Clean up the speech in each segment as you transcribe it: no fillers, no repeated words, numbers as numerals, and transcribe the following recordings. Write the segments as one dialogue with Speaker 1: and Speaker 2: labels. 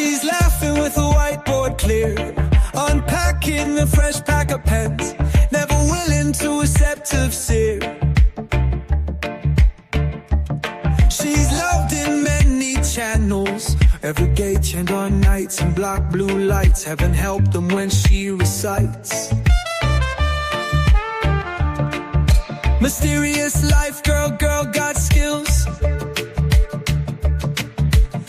Speaker 1: She's laughing with a whiteboard clear, unpacking a fresh pack of pens, never willing to accept of fear. She's loved in many channels, every gay chant on nights and black blue lights. Heaven help them when she recites. Mysterious life, girl got skills.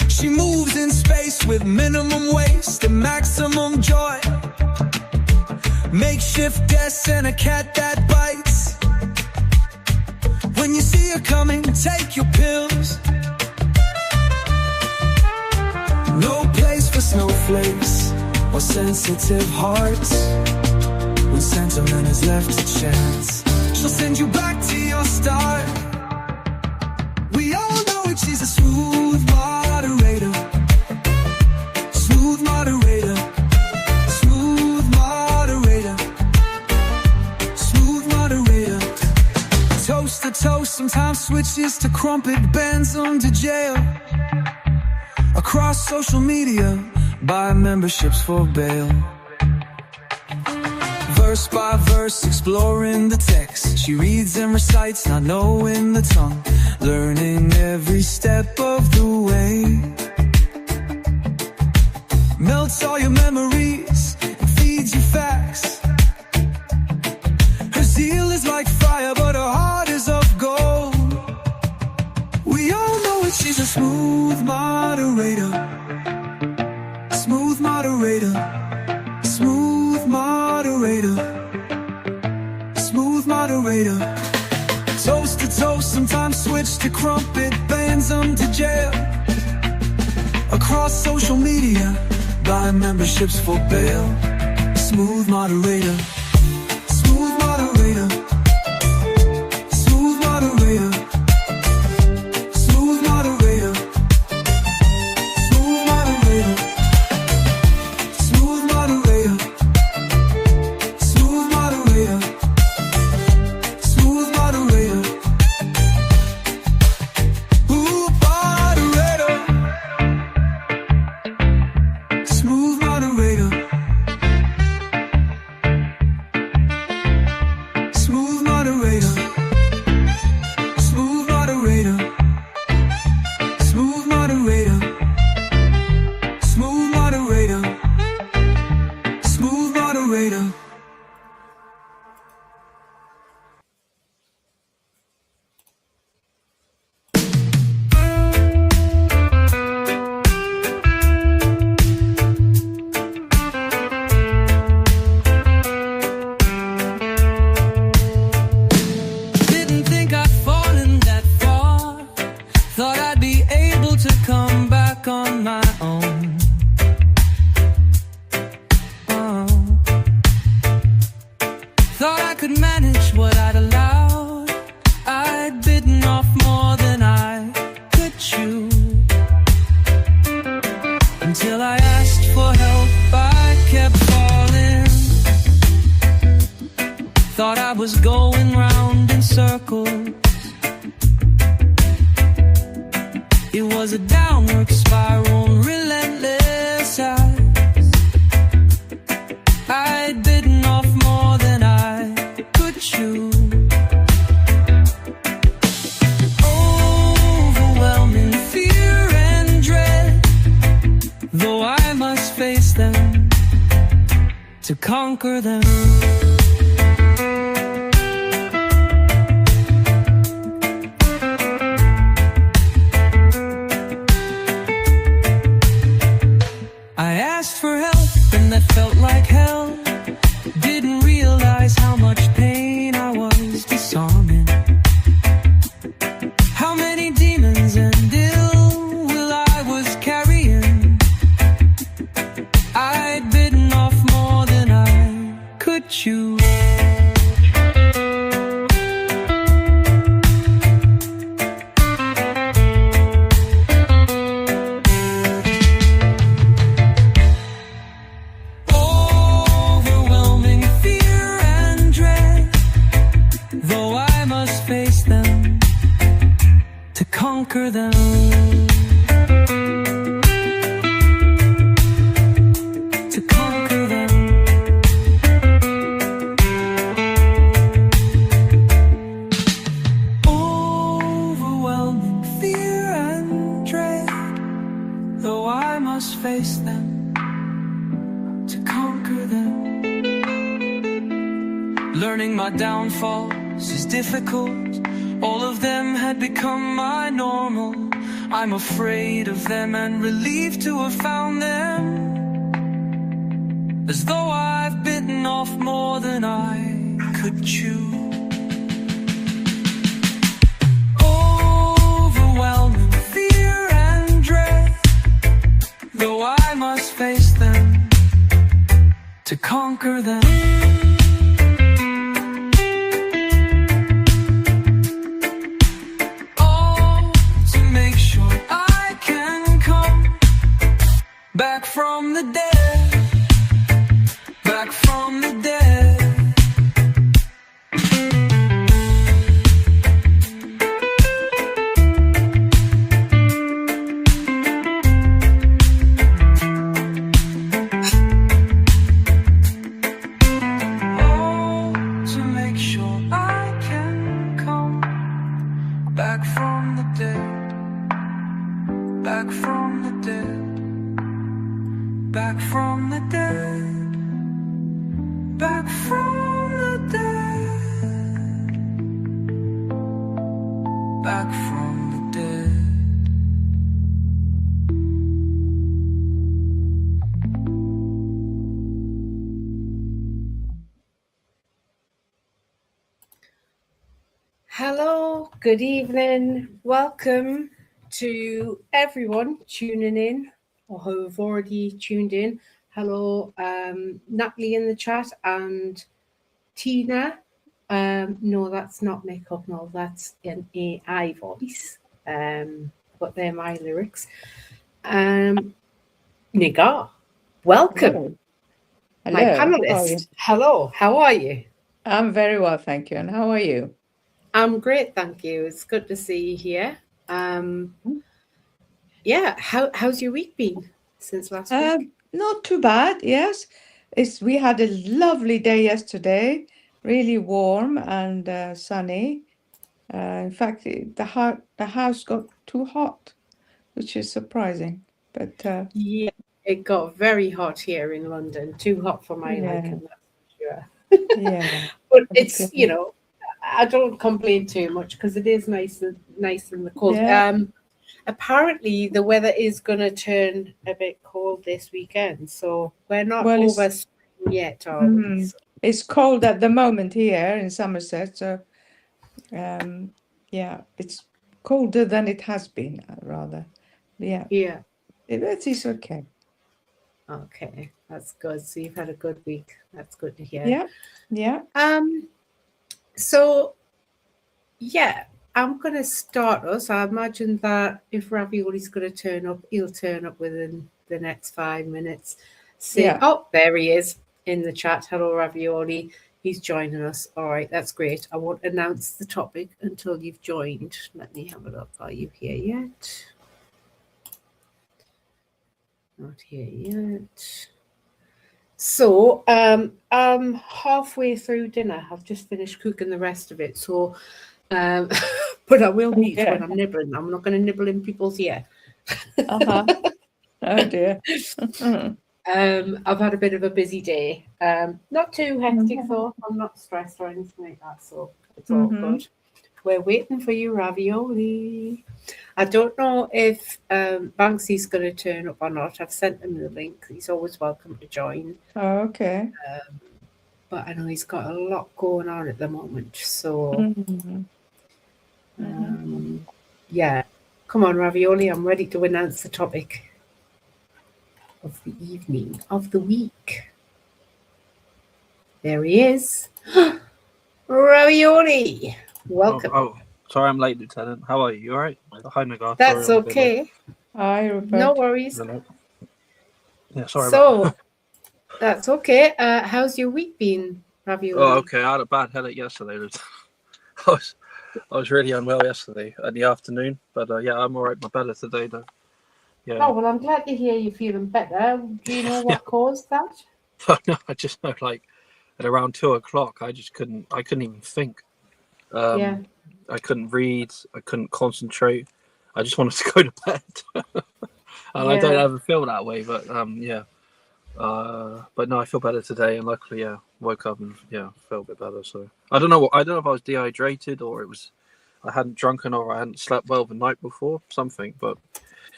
Speaker 1: She moves in space with minimum waste and maximum joy. Makeshift desks and a cat that bites. When you see her coming, take your pills. No place for snowflakes or sensitive hearts. When sentiment is left to chance, she'll send you back to your start. We all know it, she's a smooth moderator. Smooth moderator. Smooth moderator. Smooth moderator. Toast to toast, sometimes switches to crumpet, bends them to jail. Across social media, buy memberships for bail. Verse by verse, exploring the text. She reads and recites, not knowing the tongue, learning every step of the way. Melts all your memories and feeds you facts. Her zeal is like fire, but her heart is of gold. We all know it, she's a smooth moderator. Smooth moderator. Smooth moderator. Smooth moderator. Toast to toast, sometimes switch to crumpet, bands them to jail. Across social media, buy memberships for bail. Smooth moderator. Smooth moderator. Smooth moderator. Smooth moderator. Smooth moderator. Smooth moderator. Smooth moderator. Smooth moderator. Ooh, moderator. Smooth moderator. Smooth moderator. Smooth moderator. Smooth moderator. Smooth moderator. Smooth moderator. Didn't think I'd fallen that far. Thought I'd be able to come back on my own. Oh. Thought I could manage what I'd allowed. I'd bitten off more than I could chew. Until I asked for help, I kept falling. Thought I was going round in circles. It was a downward spiral, relentless eyes. I'd bitten off more than I could chew. Overwhelming fear and dread, though I must face them to conquer them. I asked for help and that felt like hell. Didn't realize how much pain I was disarming. How many demons and ill will I was carrying. I'd bitten off more than I could chew. Overwhelming fear and dread, though I must face them to conquer them. I must face them to conquer them. Learning my downfalls is difficult. All of them had become my normal. I'm afraid of them and relieved to have found them. As though I've bitten off more than I could chew. Overwhelming fear and dread, though I must face them to conquer them. All to make sure I can come back from the dead. Back from the dead. Oh, to make sure I can come back from the dead. Back from the dead. Back from the dead. Back from the dead. Back from the dead.
Speaker 2: Hello, good evening. Welcome to everyone tuning in or who have already tuned in. Hello, Natalie in the chat and Tina. No, that's not makeup. No, that's an AI voice. But they're my lyrics. Nigar, welcome.
Speaker 3: Hello.
Speaker 2: My panelist. Hello, how are you?
Speaker 3: I'm very well, thank you. And how are you?
Speaker 2: I'm great, thank you. It's good to see you here. Yeah, how's your week been since last week?
Speaker 3: Not too bad, yes. We had a lovely day yesterday, really warm and sunny. In fact, the house got too hot, which is surprising. But
Speaker 2: Yeah, it got very hot here in London. Too hot for my liking, that's for sure.
Speaker 3: yeah,
Speaker 2: But it's,
Speaker 3: okay.
Speaker 2: you know, I don't complain too much because it is nice in the cold.
Speaker 3: Yeah.
Speaker 2: Apparently the weather is going to turn a bit cold this weekend, so we're not
Speaker 3: Well,
Speaker 2: over spring yet, are we? So,
Speaker 3: It's cold at the moment here in Somerset, so yeah, it's colder than it has been, rather. Yeah,
Speaker 2: yeah.
Speaker 3: it is okay.
Speaker 2: Okay, that's good. So you've had a good week. That's good to hear.
Speaker 3: Yeah, yeah.
Speaker 2: So yeah, I'm going to start us. I imagine that if Ravioli's going to turn up, he'll turn up within the next 5 minutes.
Speaker 3: Yeah.
Speaker 2: Oh, there he is in the chat. Hello, Ravioli. He's joining us. All right, that's great. I won't announce the topic until you've joined. Let me have a look. Are you here yet? Not here yet. So I'm halfway through dinner. I've just finished cooking the rest of it. So but I will eat when I'm nibbling. I'm not going to nibble in people's ear.
Speaker 3: Oh dear.
Speaker 2: I've had a bit of a busy day. Not too hectic though. I'm not stressed or anything like that, so it's all good. We're waiting for you, Ravioli. I don't know if Banksy's going to turn up or not. I've sent him the link. He's always welcome to join.
Speaker 3: Oh, okay.
Speaker 2: But I know he's got a lot going on at the moment, so yeah. Come on, Ravioli. I'm ready to announce the topic of the evening, of the week. There he is. Ravioli, welcome.
Speaker 4: Oh, sorry I'm late, Lieutenant. How are you? You all right? Hi, Nagar.
Speaker 2: That's okay.
Speaker 3: Hi, Rupert.
Speaker 2: No worries.
Speaker 4: Yeah, sorry
Speaker 2: So,
Speaker 4: about that.
Speaker 2: that's okay. How's your week been, Ravioli?
Speaker 4: Oh, okay. I had a bad headache yesterday. I was really unwell yesterday in the afternoon, but yeah, I'm all right. My better today, though. Yeah.
Speaker 2: Oh, well, I'm glad to hear you're feeling better. Do you know what caused that?
Speaker 4: No, I just know, like, at around 2 o'clock, I couldn't even think.
Speaker 2: Yeah.
Speaker 4: I couldn't read. I couldn't concentrate. I just wanted to go to bed. And I don't ever feel that way, but yeah. But no, I feel better today, and luckily, yeah, woke up and felt a bit better. So I don't know if I was dehydrated or I hadn't drunken or I hadn't slept well the night before, something. But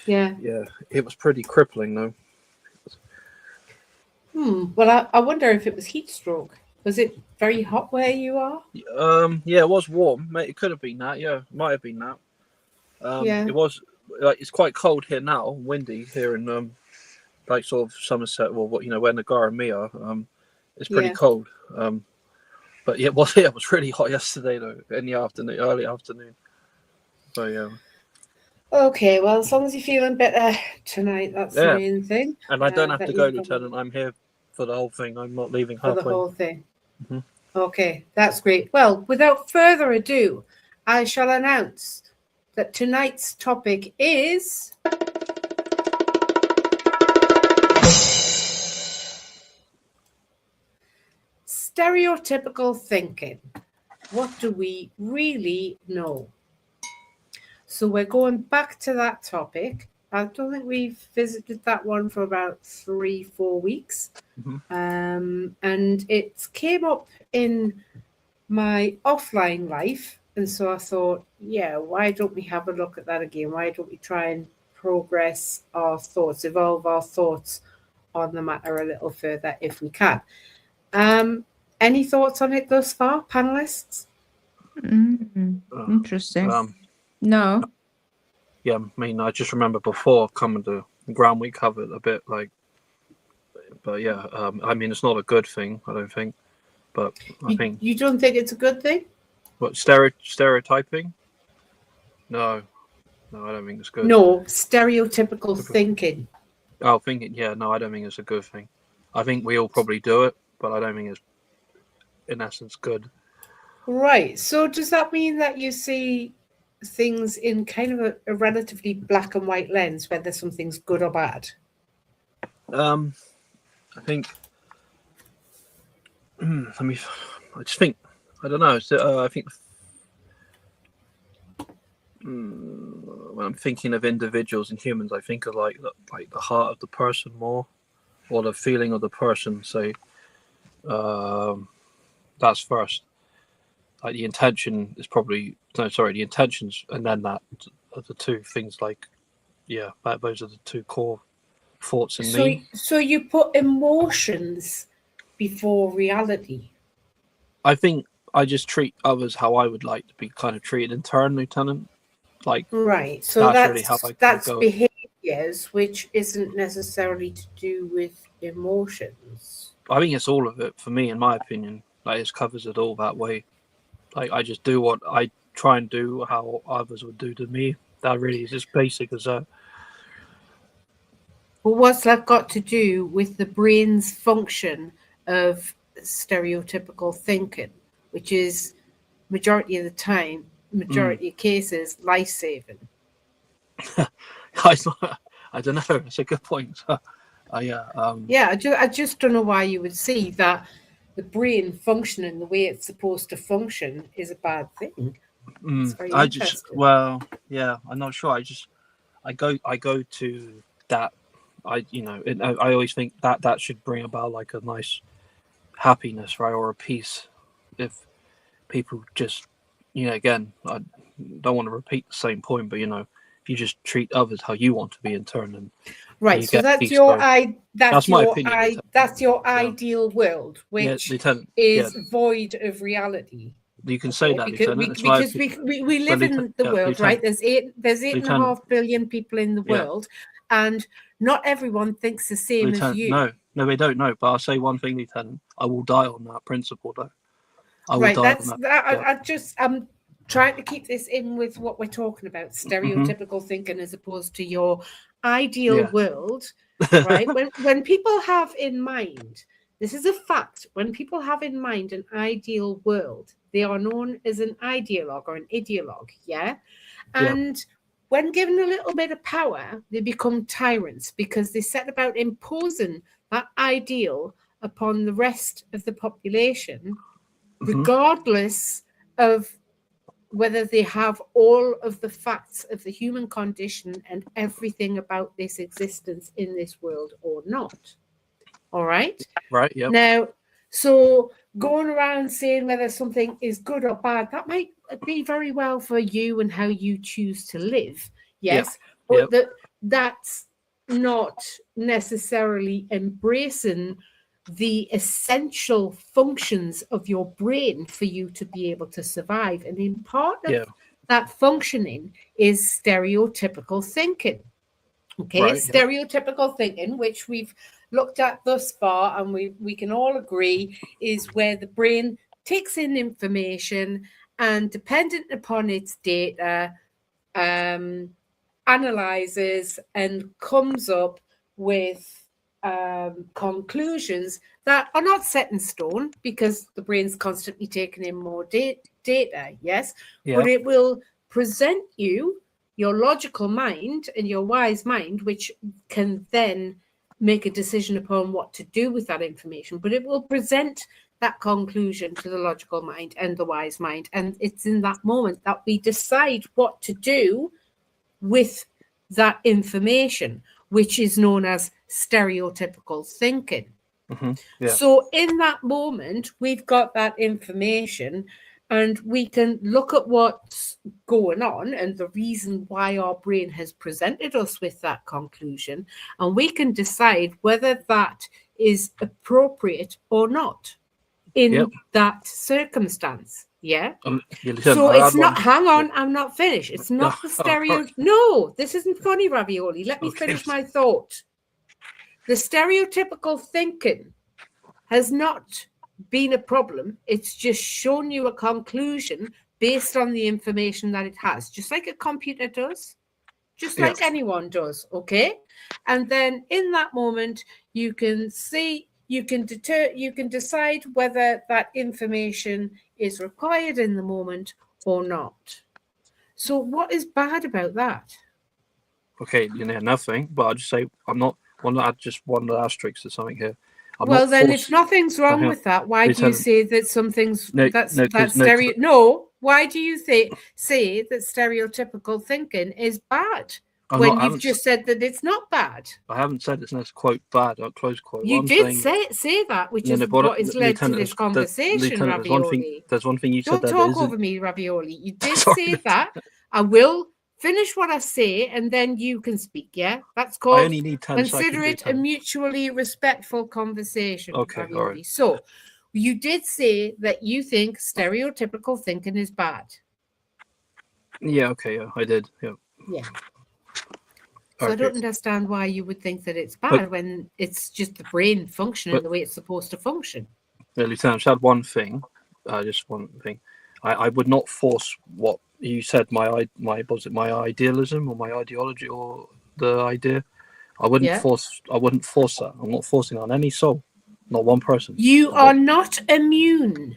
Speaker 4: yeah, it was pretty crippling though.
Speaker 2: Well, I wonder if it was heat stroke. Was it very hot where you are?
Speaker 4: Yeah, it was warm. It could have been that. Yeah, it might have been that. It was it's quite cold here now, windy here in like sort of Somerset, or where Nagar and me are. It's pretty cold. But yeah, it was really hot yesterday though, in the afternoon, early afternoon. So yeah.
Speaker 2: Okay, well, as long as you're feeling better tonight, that's the main thing.
Speaker 4: And I don't have to go, Lieutenant. I'm here for the whole thing. I'm not leaving halfway.
Speaker 2: For the whole thing. Mm-hmm. Okay, that's great. Well, without further ado, I shall announce that tonight's topic is stereotypical thinking. What do we really know? So we're going back to that topic. I don't think we've visited that one for about 3-4 weeks. Mm-hmm. And it came up in my offline life. And so I thought, why don't we have a look at that again? Why don't we try and progress our thoughts, evolve our thoughts on the matter a little further if we can? Any thoughts on it thus far, panelists?
Speaker 3: Interesting. No.
Speaker 4: Yeah, I mean, I just remember before coming to the ground we covered a bit, but yeah, I mean, it's not a good thing, I don't think. But I think
Speaker 2: you don't think it's a good thing.
Speaker 4: What stereotyping? No, I don't think it's good.
Speaker 2: No, stereotypical thinking.
Speaker 4: Oh, thinking. Yeah, no, I don't think it's a good thing. I think we all probably do it, but I don't think it's, in essence, good.
Speaker 2: Right. So does that mean that you see things in kind of a relatively black and white lens, whether something's good or bad?
Speaker 4: I think. I don't know. I think when I'm thinking of individuals and humans, I think of like the heart of the person more, or the feeling of the person. So that's first. Like the intention is probably the intentions, and then that are the two things. Those are the two core thoughts in me.
Speaker 2: So you put emotions before reality.
Speaker 4: I think I just treat others how I would like to be kind of treated in turn, Lieutenant.
Speaker 2: Right. So that's
Speaker 4: really how
Speaker 2: that's behaviors, which isn't necessarily to do with emotions.
Speaker 4: I think it's all of it for me, in my opinion. It covers it all that way. I just do what I try and do how others would do to me. That really is as basic as that.
Speaker 2: Well, what's that got to do with the brain's function of stereotypical thinking, which is majority of cases life-saving?
Speaker 4: I don't know. It's a good point.
Speaker 2: I just don't know why you would see that the brain functioning the way it's supposed to function is a bad thing. It's very interesting.
Speaker 4: I'm not sure. I go to that. I always think that should bring about like a nice happiness, right, or a peace. If people just, again, I don't want to repeat the same point, but if you just treat others how you want to be in turn, and
Speaker 2: right, so that's your ideal world, which is void of reality.
Speaker 4: You can say that,
Speaker 2: because we live in the world, right? There's 8.5 billion people in the world, and not everyone thinks the same as you.
Speaker 4: No, they don't know. But I'll say one thing, Lieutenant. I will die on that principle, though.
Speaker 2: I'm trying to keep this in with what we're talking about, stereotypical thinking, as opposed to your ideal world, right? when people have in mind, this is a fact, when people have in mind an ideal world, they are known as an ideologue or an ideologue, and when given a little bit of power, they become tyrants because they set about imposing that ideal upon the rest of the population, regardless of whether they have all of the facts of the human condition and everything about this existence in this world or not. All right?
Speaker 4: Right, yeah.
Speaker 2: Now, so going around saying whether something is good or bad, that might be very well for you and how you choose to live. Yes, but that's not necessarily embracing the essential functions of your brain for you to be able to survive. And in part of that functioning is stereotypical thinking. Okay,
Speaker 4: right,
Speaker 2: stereotypical thinking, which we've looked at thus far, and we can all agree is where the brain takes in information and, dependent upon its data, analyzes and comes up with conclusions that are not set in stone, because the brain's constantly taking in more data, yes, but it will present you your logical mind and your wise mind, which can then make a decision upon what to do with that information, but it will present that conclusion to the logical mind and the wise mind, and it's in that moment that we decide what to do with that information, which is known as stereotypical thinking. So in that moment, we've got that information and we can look at what's going on and the reason why our brain has presented us with that conclusion, and we can decide whether that is appropriate or not in that circumstance. Yeah. So it's not, hang on, I'm not finished. It's not the stereo. No, this isn't funny, Ravioli. Let me finish my thought. The stereotypical thinking has not been a problem. It's just shown you a conclusion based on the information that it has, just like a computer does, just like anyone does. Okay. And then in that moment, you can see, you can decide whether that information is required in the moment or not. So what is bad about that?
Speaker 4: Okay, nothing, but I'll just say I'm not one. I just one asterisk or something here.
Speaker 2: Well, then, if nothing's wrong with that, why do you say that something's stereo? No, why do you say that stereotypical thinking is bad when you've just said that it's not bad?
Speaker 4: I haven't said it's quote bad or close quote.
Speaker 2: You did say that, which is what has led to this conversation, Ravioli.
Speaker 4: There's one thing you said.
Speaker 2: Don't talk over me, Ravioli. You did say that. I will finish what I say, and then you can speak. Yeah, that's called.
Speaker 4: I only need 10
Speaker 2: consider it a mutually respectful conversation.
Speaker 4: Okay, all right.
Speaker 2: So, you did say that you think stereotypical thinking is bad.
Speaker 4: Yeah. Okay. Yeah, I did. Yeah.
Speaker 2: Yeah. So I don't understand why you would think that it's bad when it's just the brain functioning the way it's supposed to function.
Speaker 4: Yeah, Lieutenant, I just had one thing. Just one thing. I would not force what you said. My idealism or my ideology or the idea. I wouldn't force. I wouldn't force that. I'm not forcing it on any soul, not one person.
Speaker 2: You are not immune,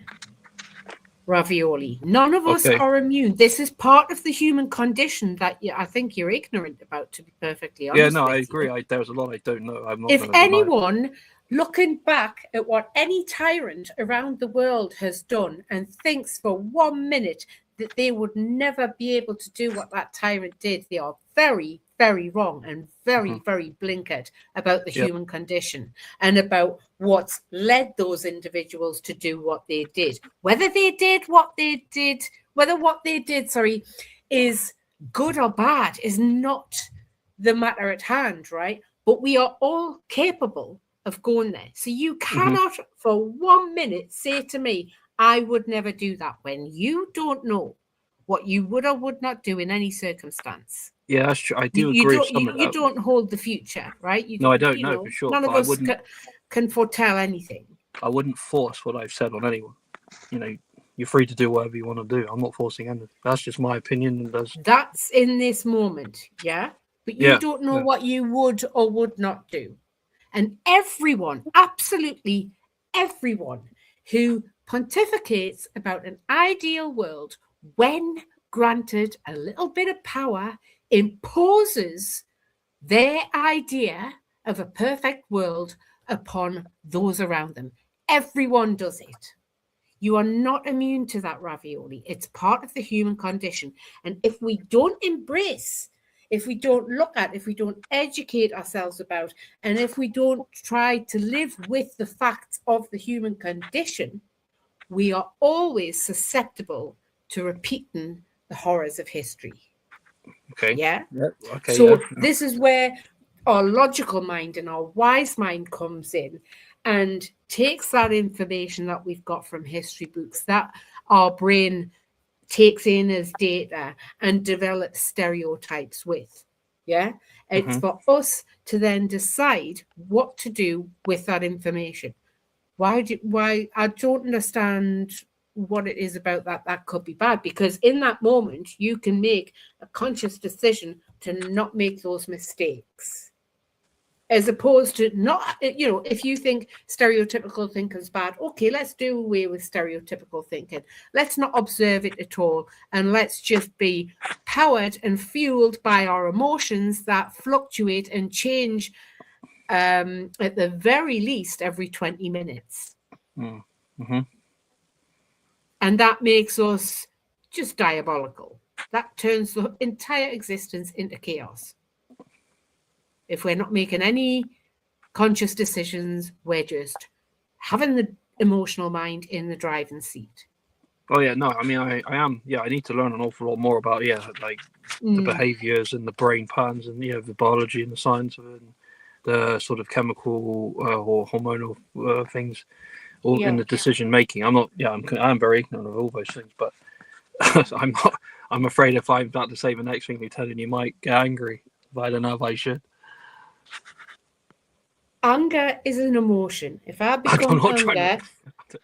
Speaker 2: Ravioli. None of us are immune. This is part of the human condition that I think you're ignorant about, to be perfectly honest.
Speaker 4: Yeah, no, I agree. There's a lot I don't know. I'm not.
Speaker 2: If anyone looking back at what any tyrant around the world has done and thinks for 1 minute that they would never be able to do what that tyrant did, they are very, very wrong and very, very blinkered about the human condition and about what's led those individuals to do what they did. Whether what they did, is good or bad is not the matter at hand, right? But we are all capable of going there. So you cannot for 1 minute say to me, I would never do that, when you don't know what you would or would not do in any circumstance.
Speaker 4: Yeah, that's true. I do agree with some of that.
Speaker 2: You don't hold the future, right?
Speaker 4: No, I don't know for sure.
Speaker 2: None of us can foretell anything.
Speaker 4: I wouldn't force what I've said on anyone. You're free to do whatever you want to do. I'm not forcing anything. That's just my opinion.
Speaker 2: That's in this moment, yeah? But you don't know what you would or would not do. And everyone, absolutely everyone who pontificates about an ideal world, when granted a little bit of power, imposes their idea of a perfect world upon those around them. Everyone does it. You are not immune to that ravioli. It's part of the human condition. And if we don't embrace, if we don't look at, if we don't educate ourselves about, and if we don't try to live with the facts of the human condition, we are always susceptible to repeating the horrors of history.
Speaker 4: Okay.
Speaker 2: Yeah.
Speaker 4: Yep. Okay.
Speaker 2: So
Speaker 4: yeah.
Speaker 2: this is where our logical mind and our wise mind comes in and takes that information that we've got from history books that our brain takes in as data and develops stereotypes with. Yeah. It's for us to then decide what to do with that information. Why I don't understand what it is about that could be bad, because in that moment you can make a conscious decision to not make those mistakes, as opposed to not, if you think stereotypical thinking is bad, okay, let's do away with stereotypical thinking. Let's not observe it at all, and let's just be powered and fueled by our emotions that fluctuate and change at the very least every 20 minutes.
Speaker 4: Mm-hmm.
Speaker 2: And that makes us just diabolical. That turns the entire existence into chaos. If we're not making any conscious decisions, we're just having the emotional mind in the driving seat.
Speaker 4: Oh yeah, no, I mean I am. Yeah, I need to learn an awful lot more about like the behaviors and the brain patterns and the biology and the science of it, and the sort of chemical or hormonal things, all in the decision making. I'm very ignorant of all those things, but I'm not. I'm afraid if I'm about to say the next thing you're telling, you might get angry. But I don't know if I should.
Speaker 2: Anger is an emotion. If I become anger,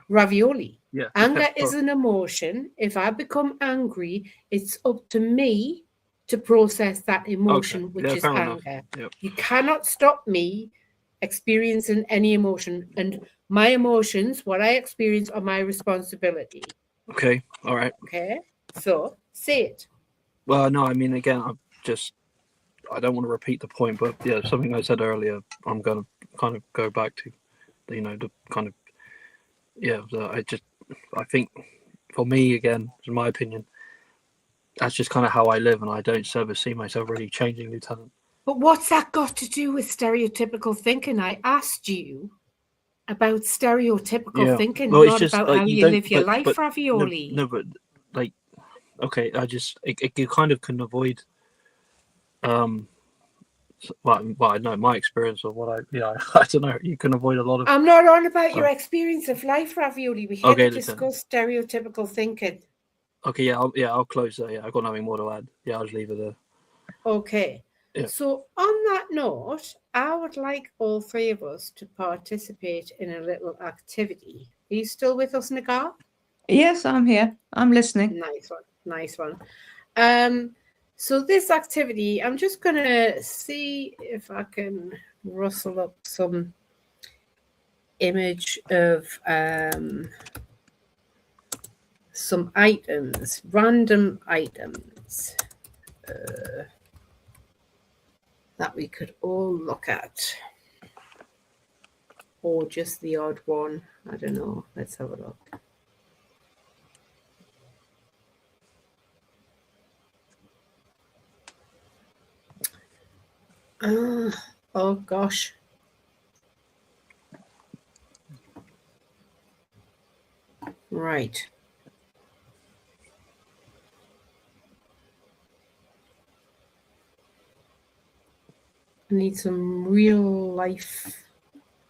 Speaker 2: ravioli.
Speaker 4: Yeah.
Speaker 2: Anger is an emotion. If I become angry, it's up to me to process that emotion, which is anger.
Speaker 4: Yep.
Speaker 2: You cannot stop me experiencing any emotion, and my emotions, what I experience, are my responsibility.
Speaker 4: Okay. All right.
Speaker 2: Okay. So say it.
Speaker 4: Well, no, I mean, again, I don't want to repeat the point, but yeah, something I said earlier, I'm going to kind of go back to, the kind of, I think for me, again, in my opinion, that's just kind of how I live, and I don't ever see myself really changing, Lieutenant.
Speaker 2: But what's that got to do with stereotypical thinking? I asked you about stereotypical thinking, not about how you live your life, Ravioli.
Speaker 4: No, but like, okay, you kind of can avoid, well, I know my experience of what I don't know. You can avoid a lot of.
Speaker 2: I'm not on about your experience of life, Ravioli. We have to discuss stereotypical thinking.
Speaker 4: Okay, I'll close there. Yeah, I've got nothing more to add. Yeah, I'll just leave it there.
Speaker 2: Okay.
Speaker 4: Yeah.
Speaker 2: So on that note, I would like all three of us to participate in a little activity. Are you still with us, Nagar?
Speaker 3: Yes, I'm here. I'm listening.
Speaker 2: Nice one. So this activity, I'm just going to see if I can rustle up some image of some items, random items that we could all look at, or just the odd one. I don't know. Let's have a look. Oh gosh. Right. I need some real life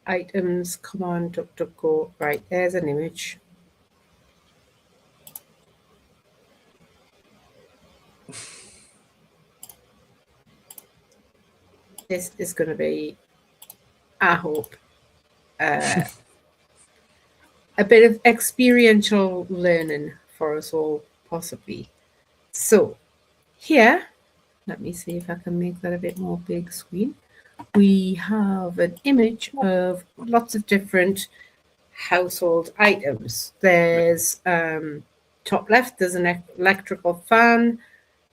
Speaker 2: items. Come on, DuckDuckGo. Right, there's an image. This is going to be, I hope, a bit of experiential learning for us all, possibly. So here, let me see if I can make that a bit more big screen. We have an image of lots of different household items. There's top left, there's an electrical fan.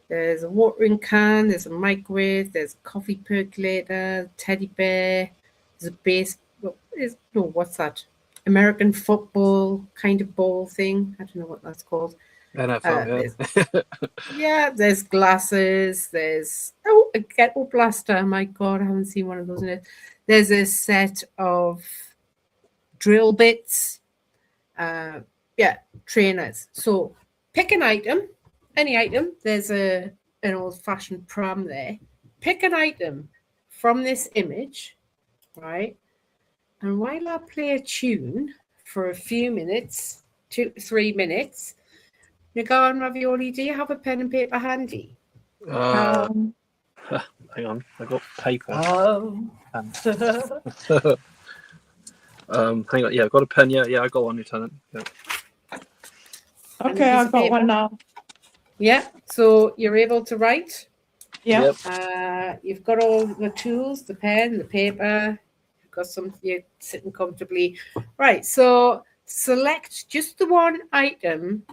Speaker 2: There's a watering can, there's a microwave, there's a coffee percolator, teddy bear, there's a base, what's that? American football kind of ball thing. I don't know what that's called.
Speaker 4: NFL,
Speaker 2: there's glasses. There's a ghetto blaster. My God, I haven't seen one of those in it. There's a set of drill bits. Trainers. So pick an item, any item. There's an old-fashioned pram there. Pick an item from this image, right? And while I play a tune for a few minutes, 2 to 3 minutes, Nagar and Ravioli, do you have a pen and paper handy?
Speaker 4: Hang on, I got paper. Hang on, I've got a pen. Yeah, I got one, Lieutenant. Yeah.
Speaker 3: Okay, I've got one now.
Speaker 2: Yeah, so you're able to write?
Speaker 3: Yeah.
Speaker 4: Yep.
Speaker 2: You've got all the tools, the pen, the paper. You've got you're sitting comfortably. Right, so select just the one item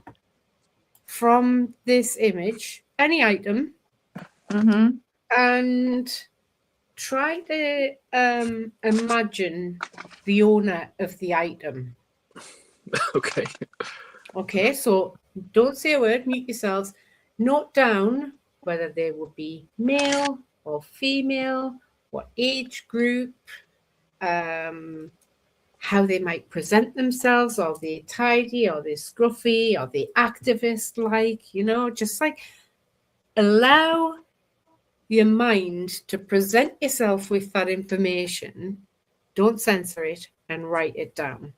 Speaker 2: from this image, any item, and try to imagine the owner of the item. Okay, so don't say a word, mute yourselves. Note down whether they would be male or female, what age group, how they might present themselves. Are they tidy? Are they scruffy? Are they activist-like? Just like allow your mind to present yourself with that information. Don't censor it and write it down.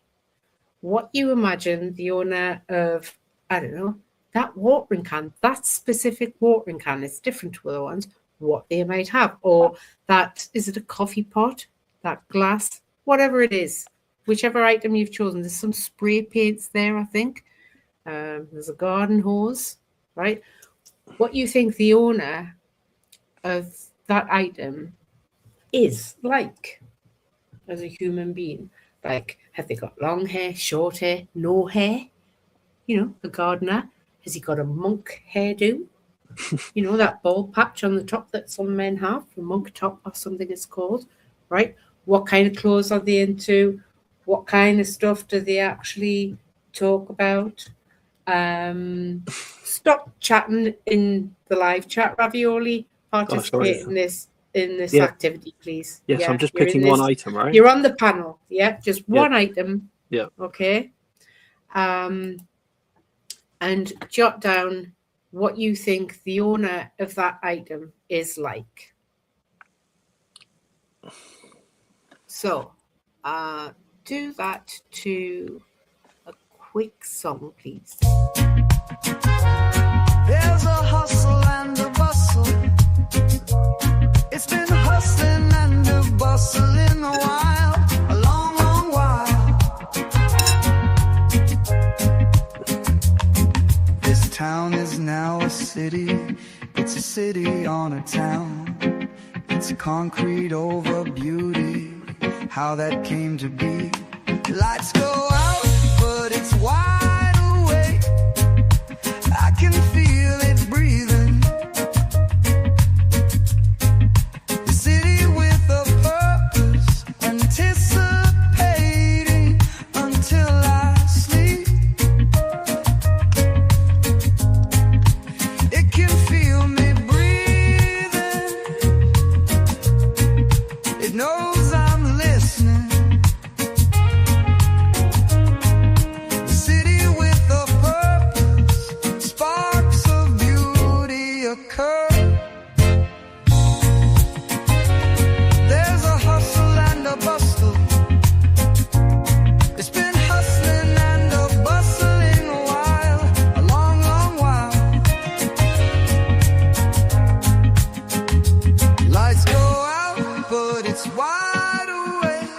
Speaker 2: What you imagine the owner of, I don't know, that watering can, that specific watering can is different to other ones, what they might have. Or that, is it a coffee pot, that glass, whatever it is, whichever item you've chosen. There's some spray paints there, I think. There's a garden hose, right? What you think the owner of that item is like as a human being. Like, have they got long hair, short hair, no hair? A gardener. Has he got a monk hairdo? That bald patch on the top that some men have, a monk top or something it's called, right? What kind of clothes are they into? What kind of stuff do they actually talk about? Stop chatting in the live chat, Ravioli. Participate in this activity, please.
Speaker 4: Yes, I'm just picking one item, right?
Speaker 2: You're on the panel. Yeah, just one item.
Speaker 4: Yeah.
Speaker 2: Okay. And jot down what you think the owner of that item is like. So, do that to a quick song, please.
Speaker 1: There's a hustle and a bustle. It's been hustling and a bustling a while, a long, long while. This town is now a city. It's a city on a town. It's concrete over beauty. How that came to be. Lights go out, but it's wide awake. I can feel it breathing. The city with a purpose, anticipating until I sleep. It can feel me breathing. It knows I'm listening. The city with a purpose, sparks of beauty occur. There's a hustle and a bustle. It's been hustling and a bustling a while, a long, long while. Lights go out, but it's wide awake.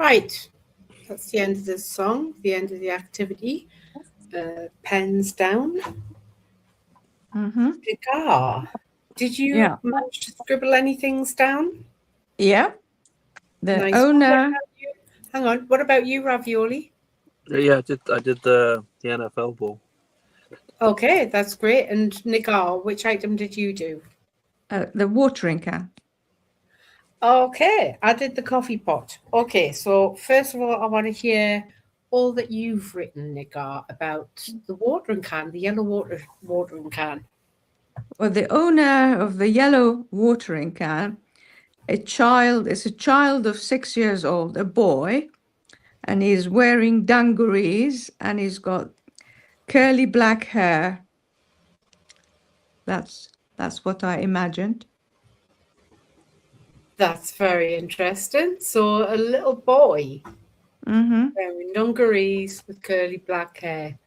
Speaker 2: Right. That's the end of this song, the end of the activity. Pens down.
Speaker 3: Mm-hmm.
Speaker 2: Cigar. Did you
Speaker 3: Yeah.
Speaker 2: manage to scribble anything down?
Speaker 3: Yeah. The
Speaker 2: Nice.
Speaker 3: owner.
Speaker 2: Hang on. What about you, Ravioli?
Speaker 4: Yeah, I did the NFL ball.
Speaker 2: Okay, that's great. And Nigar, which item did you do?
Speaker 3: The watering can.
Speaker 2: Okay, I did the coffee pot. Okay, so first of all, I want to hear all that you've written, Nigar, about the watering can, the yellow watering can.
Speaker 3: Well, the owner of the yellow watering can, is a child of 6 years old, a boy, and he's wearing dungarees and he's got curly black hair. That's what I imagined.
Speaker 2: That's very interesting. So a little boy wearing dungarees with curly black hair.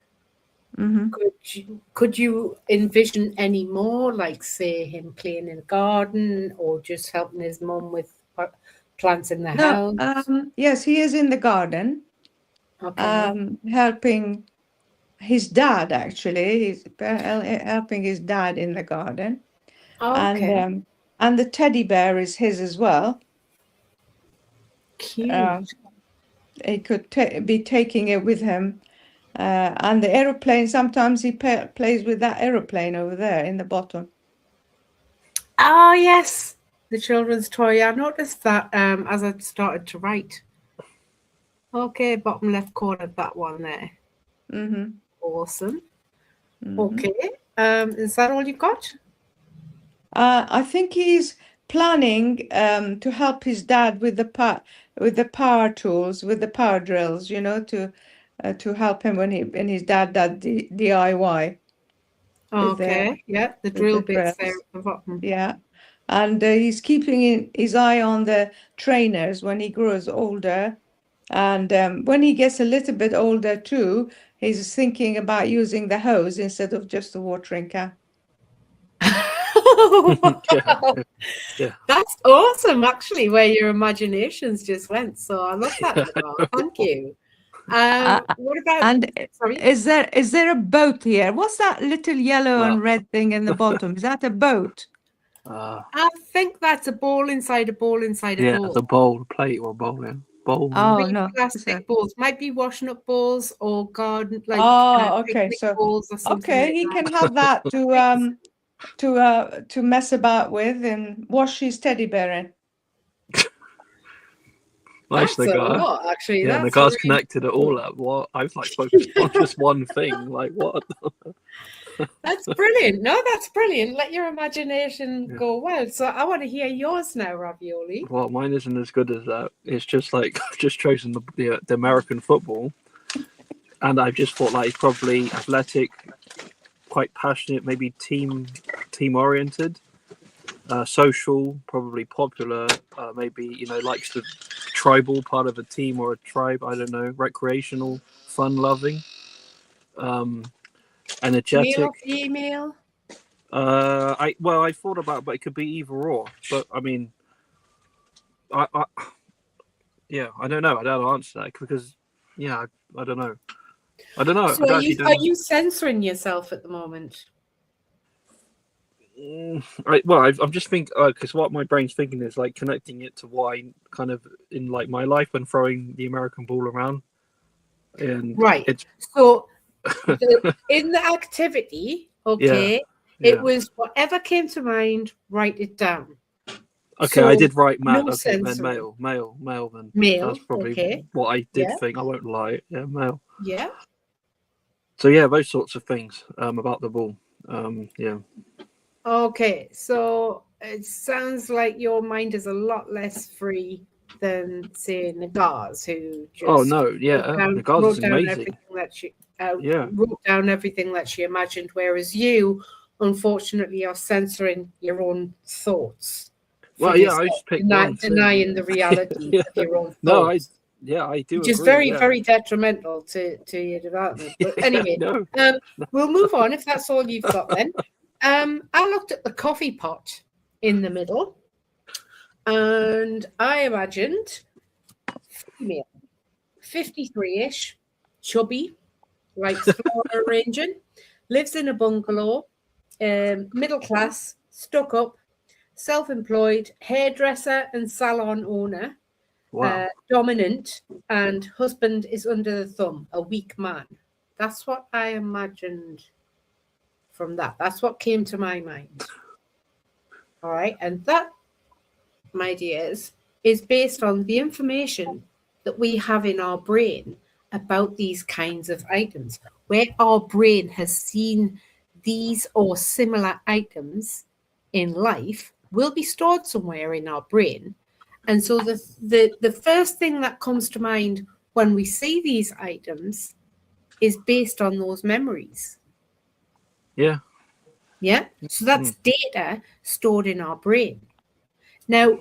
Speaker 2: Could you envision any more, like say him playing in a garden or just helping his mum with plants in the house?
Speaker 3: Yes, he is in the garden, helping his dad. Actually, he's helping his dad in the garden, and the teddy bear is his as well.
Speaker 2: Cute.
Speaker 3: He could be taking it with him. And the aeroplane, sometimes he plays with that aeroplane over there in the bottom.
Speaker 2: Oh, yes. The children's toy. I noticed that as I started to write. Okay, bottom left corner, that one there. Awesome. Okay. Is that all you've got?
Speaker 3: I think he's planning to help his dad with the power tools, with the power drills, you know, to help him when his dad did the DIY.
Speaker 2: Okay, yeah, the drill bits there at the bottom.
Speaker 3: Yeah, and he's keeping his eye on the trainers when he grows older. And when he gets a little bit older too, he's thinking about using the hose instead of just the watering can.
Speaker 4: Yeah.
Speaker 2: That's awesome, actually, where your imaginations just went. So I love that. Thank you. What about?
Speaker 3: And
Speaker 2: sorry?
Speaker 3: Is there a boat here? What's that little yellow and red thing in the bottom? Is that a boat?
Speaker 2: I think that's a ball inside a ball inside a ball.
Speaker 4: Yeah, the bowl, plate or bowl, yeah. Bowl.
Speaker 3: Oh, no.
Speaker 2: Plastic balls. Might be washing up balls or garden, like
Speaker 3: okay. So
Speaker 2: balls or something.
Speaker 3: Okay,
Speaker 2: like
Speaker 3: he
Speaker 2: that.
Speaker 3: can have that to mess about with and wash his teddy bear in.
Speaker 4: Nice,
Speaker 2: that's
Speaker 4: the guy.
Speaker 2: A lot, actually.
Speaker 4: Yeah, the guy's connected it all up. What? I've like focused on just one thing. Like what?
Speaker 2: That's brilliant. No, that's brilliant. Let your imagination go wild. So I want to hear yours now, Ravioli.
Speaker 4: Well, mine isn't as good as that. It's just like I've just chosen the American football, and I've just thought like he's probably athletic, quite passionate, maybe team oriented, social, probably popular, maybe likes the tribal part of a team or a tribe. I don't know, recreational, fun loving. Energetic.
Speaker 2: Male or female?
Speaker 4: I thought about it, but it could be either or. But I mean, I don't know. I don't answer that because, I don't know.
Speaker 2: So are you censoring yourself at the moment?
Speaker 4: I'm just thinking because what my brain's thinking is like connecting it to why kind of in like my life when throwing the American ball around. And
Speaker 2: right. So. In the activity, it was whatever came to mind, write it down.
Speaker 4: Okay, so I did write male.
Speaker 2: No
Speaker 4: okay, then male then.
Speaker 2: Male.
Speaker 4: That's probably what I did think. I won't lie. Yeah, male.
Speaker 2: Yeah.
Speaker 4: So yeah, those sorts of things about the ball. Yeah.
Speaker 2: Okay, so it sounds like your mind is a lot less free than say Nagar's, who just
Speaker 4: Nagar's is amazing.
Speaker 2: Wrote down everything that she imagined, whereas you, unfortunately, are censoring your own thoughts.
Speaker 4: Well, yeah, I just picked
Speaker 2: denying the reality of your own thoughts.
Speaker 4: I do.
Speaker 2: Which is very, very detrimental to your development. But anyway, we'll move on if that's all you've got then. I looked at the coffee pot in the middle, and I imagined female, 53-ish, chubby, likes flower arranging, lives in a bungalow, middle class, stuck up, self-employed, hairdresser and salon owner,
Speaker 4: Wow.
Speaker 2: dominant, and husband is under the thumb, a weak man. That's what I imagined from that. That's what came to my mind. All right. And that, my dears, is based on the information that we have in our brain about these kinds of items, where our brain has seen these or similar items in life will be stored somewhere in our brain. And so the first thing that comes to mind when we see these items is based on those memories.
Speaker 4: Yeah.
Speaker 2: Yeah. So that's data stored in our brain. Now,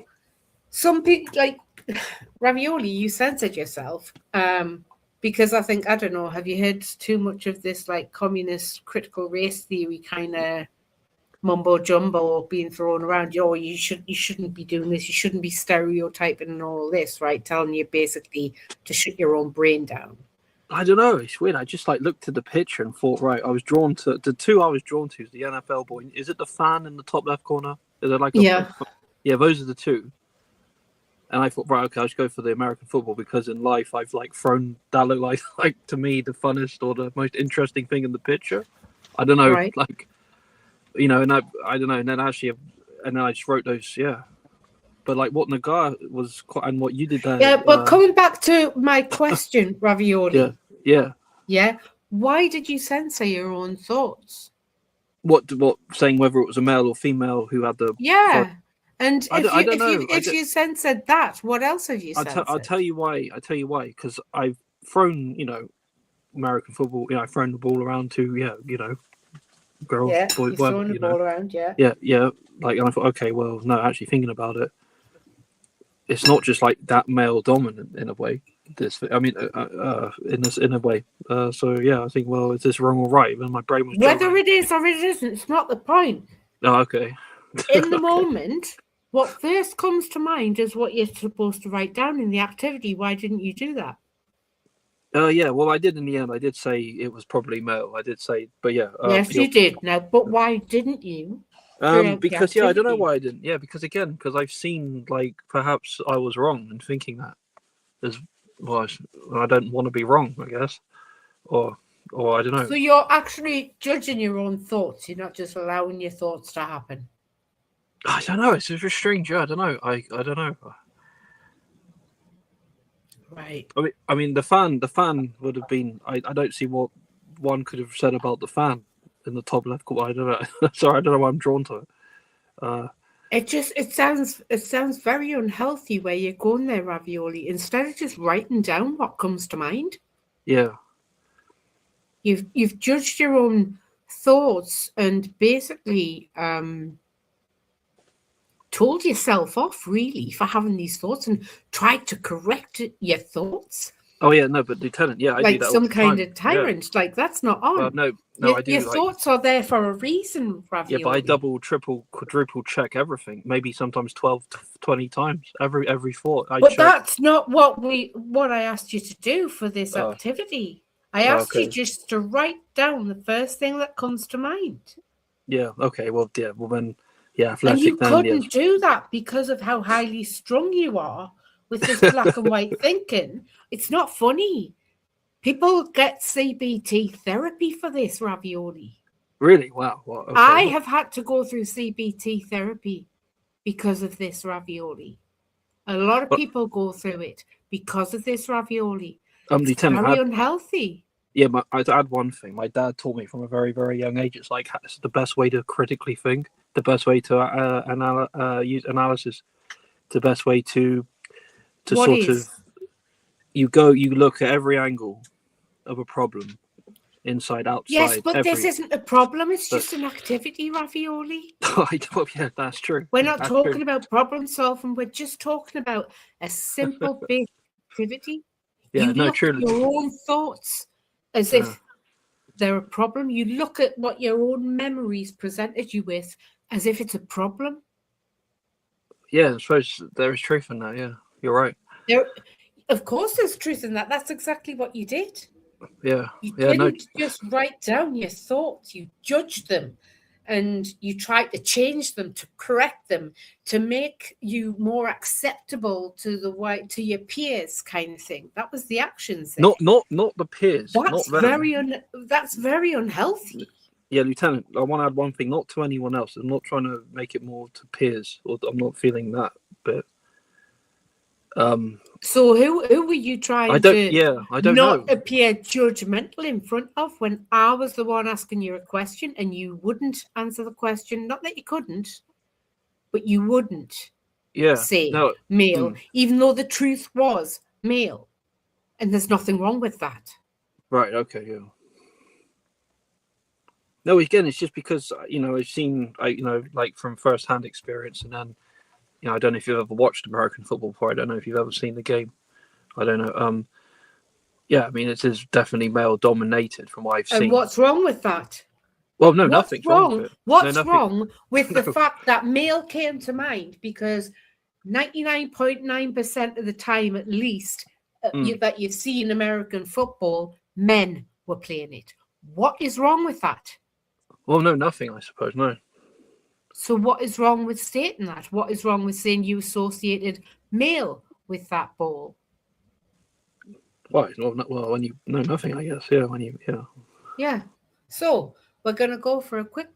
Speaker 2: some people, like Ravioli, you censored yourself because I think, I don't know, have you heard too much of this like communist critical race theory kind of mumbo jumbo being thrown around? Oh, you shouldn't be doing this, you shouldn't be stereotyping and all this, right? Telling you basically to shut your own brain down.
Speaker 4: I don't know. It's weird. I just like looked at the picture and thought, right, I was drawn to the two I was drawn to is the NFL boy. Is it the fan in the top left corner? Is it like
Speaker 2: yeah,
Speaker 4: those are the two. And I thought, right, okay, I'll just go for the American football because in life I've like thrown that look like to me the funnest or the most interesting thing in the picture. I don't know,
Speaker 2: right.
Speaker 4: like, you know, and I don't know, and then actually, and then I just wrote those, yeah. But like what Nagar was quite, and what you did there.
Speaker 2: Yeah, but coming back to my question, Ravioli.
Speaker 4: Yeah.
Speaker 2: Why did you censor your own thoughts?
Speaker 4: What saying whether it was a male or female who had the
Speaker 2: and if you censored that, what else have you censored?
Speaker 4: I'll tell you why. Because I've thrown, you know, American football. You know, I've thrown the ball around to girls, boys,
Speaker 2: throwing the ball around,
Speaker 4: yeah. Like, and I thought, okay, well, no, actually thinking about it, it's not just like that male dominant in a way. In a way. So yeah, I think, well, is this wrong or right? And my brain was
Speaker 2: whether it is or it isn't, it's not the point.
Speaker 4: Oh, okay.
Speaker 2: In the moment, what first comes to mind is what you're supposed to write down in the activity. Why didn't you do that?
Speaker 4: Yeah, well, I did in the end. I did say it was probably male. I did say, but yeah.
Speaker 2: Yes, you did. Now, but why didn't you?
Speaker 4: Because I don't know why I didn't. Yeah, because I've seen, like, perhaps I was wrong in thinking that. I don't want to be wrong, I guess, or I don't know.
Speaker 2: So you're actually judging your own thoughts. You're not just allowing your thoughts to happen.
Speaker 4: I don't know. It's very strange. Yeah, I don't know. I don't know.
Speaker 2: Right.
Speaker 4: I mean, the fan would have been. I don't see what one could have said about the fan in the top left corner. I don't know. Sorry, I don't know why I'm drawn to it.
Speaker 2: It sounds very unhealthy where you're going there, Ravioli. Instead of just writing down what comes to mind.
Speaker 4: Yeah.
Speaker 2: You've judged your own thoughts and basically told yourself off really for having these thoughts and tried to correct your thoughts.
Speaker 4: Oh yeah, no, but Lieutenant, yeah, I
Speaker 2: like
Speaker 4: do that
Speaker 2: some
Speaker 4: all the
Speaker 2: kind
Speaker 4: time.
Speaker 2: of tyrant. Yeah. Like that's not on.
Speaker 4: No, I do.
Speaker 2: Your thoughts are there for a reason, Ravioli.
Speaker 4: Yeah, but I double, triple, quadruple check everything. Maybe sometimes 12, 20 times every thought.
Speaker 2: But that's not what I asked you to do for this activity. I asked you just to write down the first thing that comes to mind.
Speaker 4: Yeah. Okay. Well, yeah. Well, then, yeah.
Speaker 2: And you couldn't do that because of how highly strung you are with this black and white thinking. It's not funny. People get CBT therapy for this, Ravioli.
Speaker 4: Really? Wow. Well, okay.
Speaker 2: I have had to go through CBT therapy because of this, Ravioli. A lot of people go through it because of this, Ravioli. It's very unhealthy.
Speaker 4: Yeah, I'd add one thing. My dad taught me from a very, very young age. It's like it's the best way to critically think, the best way to use analysis, the best way to you look at every angle of a problem, inside, outside.
Speaker 2: Yes, but this isn't a problem. It's just an activity, Ravioli.
Speaker 4: Yeah, that's true.
Speaker 2: We're not talking about problem solving. We're just talking about a simple basic activity.
Speaker 4: Yeah,
Speaker 2: you look at your own thoughts as if they're a problem. You look at what your own memories presented you with as if it's a problem.
Speaker 4: Yeah, I suppose there is truth in that. Yeah, you're right.
Speaker 2: Of course there's truth in that. That's exactly what you did.
Speaker 4: Yeah.
Speaker 2: You
Speaker 4: Yeah. No.
Speaker 2: didn't just write down your thoughts, you judged them and you tried to change them, to correct them, to make you more acceptable to your peers, kind of thing. That was the actions there.
Speaker 4: Not the peers.
Speaker 2: That's
Speaker 4: not them.
Speaker 2: That's very unhealthy.
Speaker 4: Yeah, Lieutenant, I want to add one thing, not to anyone else. I'm not trying to make it more to peers, or I'm not feeling that bit.
Speaker 2: So who were you trying
Speaker 4: I don't
Speaker 2: not
Speaker 4: know.
Speaker 2: appear judgmental in front of when I was the one asking you a question and you wouldn't answer the question? Not that you couldn't, but you wouldn't say male, even though the truth was male. And there's nothing wrong with that.
Speaker 4: Right, okay, yeah. No, again, it's just because, I've seen, like from first-hand experience, and then, I don't know if you've ever watched American football before. I don't know if you've ever seen the game. I don't know. Yeah, I mean, it is definitely male-dominated from what I've seen.
Speaker 2: And what's wrong with that?
Speaker 4: Well, no, nothing's wrong with it.
Speaker 2: What's wrong with the fact that male came to mind? Because 99.9% of the time, at least, that you've seen American football, men were playing it. What is wrong with that?
Speaker 4: Well, no, nothing, I suppose, no. So
Speaker 2: what is wrong with stating that? What is wrong with saying you associated male with that ball?
Speaker 4: Well, when you know nothing, I guess, yeah,
Speaker 2: Yeah. So we're going to go for a quick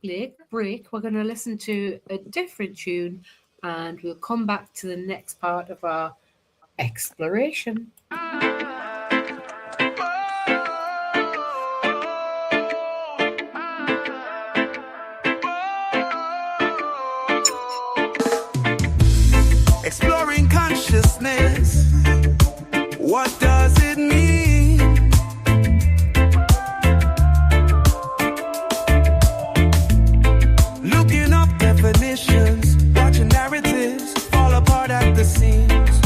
Speaker 2: break. We're going to listen to a different tune, and we'll come back to the next part of our exploration.
Speaker 1: Exploring consciousness. What does it mean? Looking up definitions, watching narratives fall apart at the seams.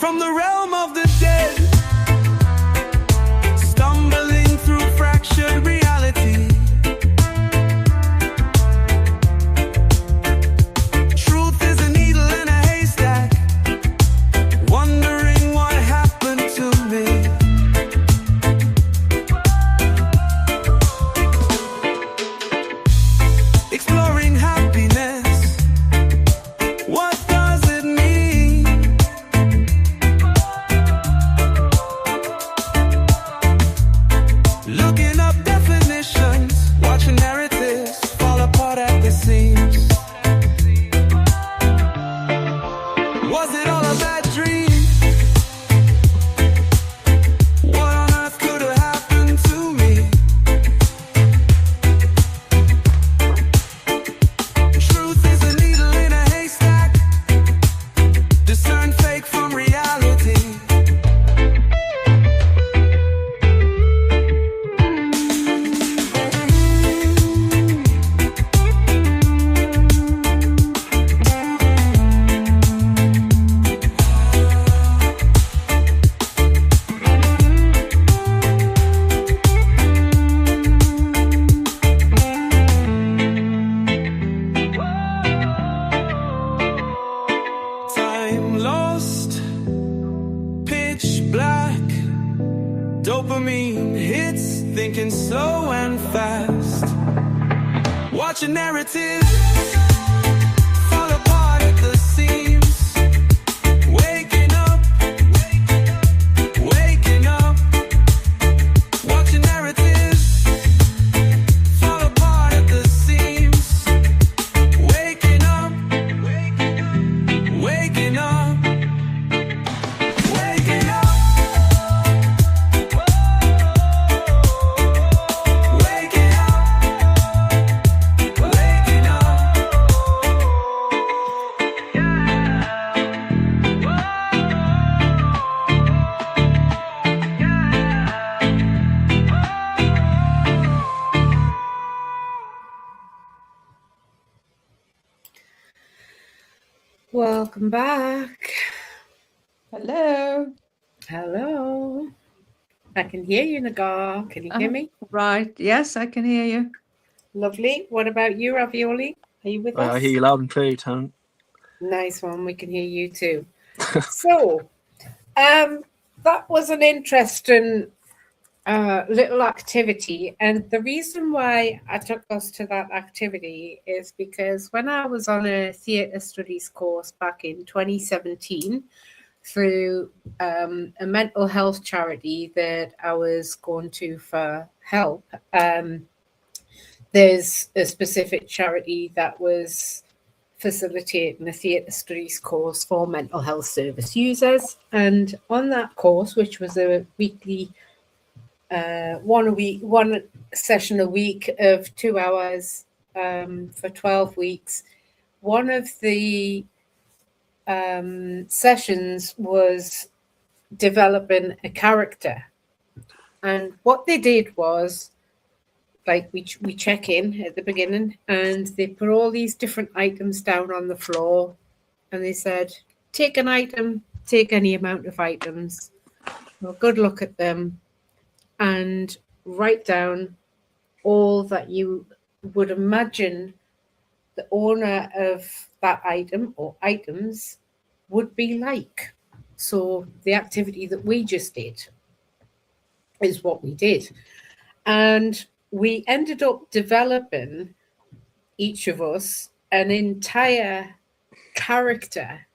Speaker 1: From the realm of the dead, stumbling through fractured reality. Dopamine hits, thinking slow and fast. Watch a narrative fall apart at the seams. Waking up, waking up. Watch a narrative fall apart at the seams. Waking up, waking up.
Speaker 2: Welcome back.
Speaker 3: Hello.
Speaker 2: Hello. I can hear you, Nagar. Can you hear me?
Speaker 3: Right. Yes, I can hear you.
Speaker 2: Lovely. What about you, Ravioli? Are you with us?
Speaker 4: I hear you loud and clear, Lieutenant.
Speaker 2: Nice one. We can hear you too. So, that was an interesting little activity, and the reason why I took us to that activity is because when I was on a theatre studies course back in 2017 through a mental health charity that I was going to for help, there's a specific charity that was facilitating a theatre studies course for mental health service users, and on that course, which was a weekly one session a week of 2 hours for 12 weeks. One of the sessions was developing a character. And what they did was, like, we check in at the beginning, and they put all these different items down on the floor, and they said, take an item, take any amount of items, have a good look at them, and write down all that you would imagine the owner of that item or items would be like. So the activity that we just did is what we did. And we ended up developing, each of us, an entire character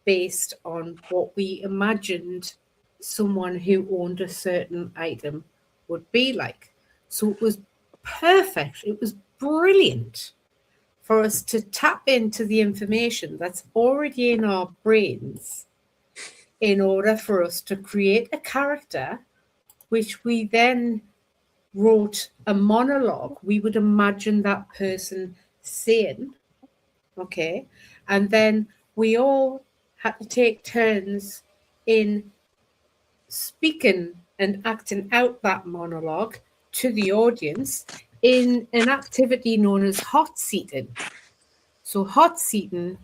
Speaker 2: based on what we imagined someone who owned a certain item would be like. So it was perfect. It was brilliant for us to tap into the information that's already in our brains in order for us to create a character, which we then wrote a monologue we would imagine that person saying. Okay. And then we all had to take turns in speaking and acting out that monologue to the audience in an activity known as hot seating. So hot seating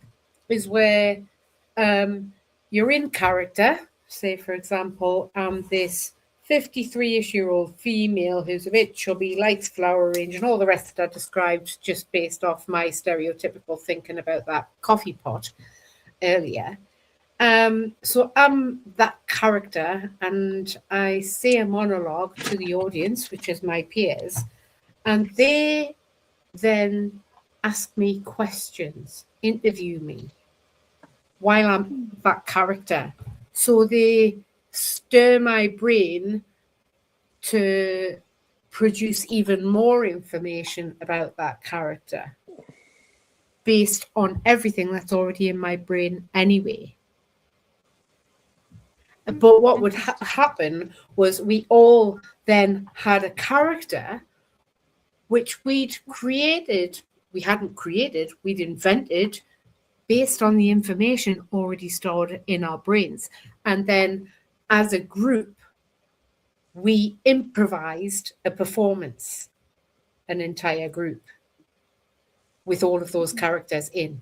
Speaker 2: is where you're in character. Say, for example, I'm this 53-ish-year-old female who's a bit chubby, likes flower arrange, and all the rest that I described just based off my stereotypical thinking about that coffee pot earlier. So I'm that character, and I say a monologue to the audience, which is my peers, and they then ask me questions, interview me while I'm that character. So they stir my brain to produce even more information about that character based on everything that's already in my brain anyway. But what would happen was we all then had a character which we'd created. We hadn't created, we'd invented based on the information already stored in our brains. And then as a group, we improvised a performance, an entire group, with all of those characters in.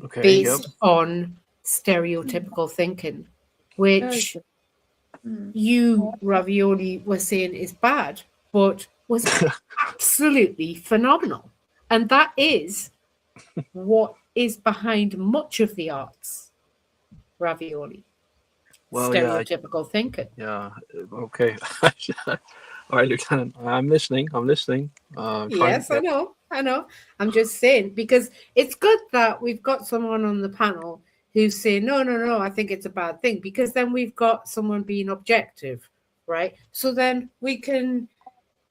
Speaker 4: Okay.
Speaker 2: Based on stereotypical thinking, which you, Ravioli, were saying is bad, but was absolutely phenomenal. And that is what is behind much of the arts, Ravioli.
Speaker 4: Well,
Speaker 2: stereotypical thinking.
Speaker 4: Yeah. Okay. All right, Lieutenant. I'm listening.
Speaker 2: Yes, I know. I'm just saying, because it's good that we've got someone on the panel who's saying, no, I think it's a bad thing, because then we've got someone being objective, right? So then we can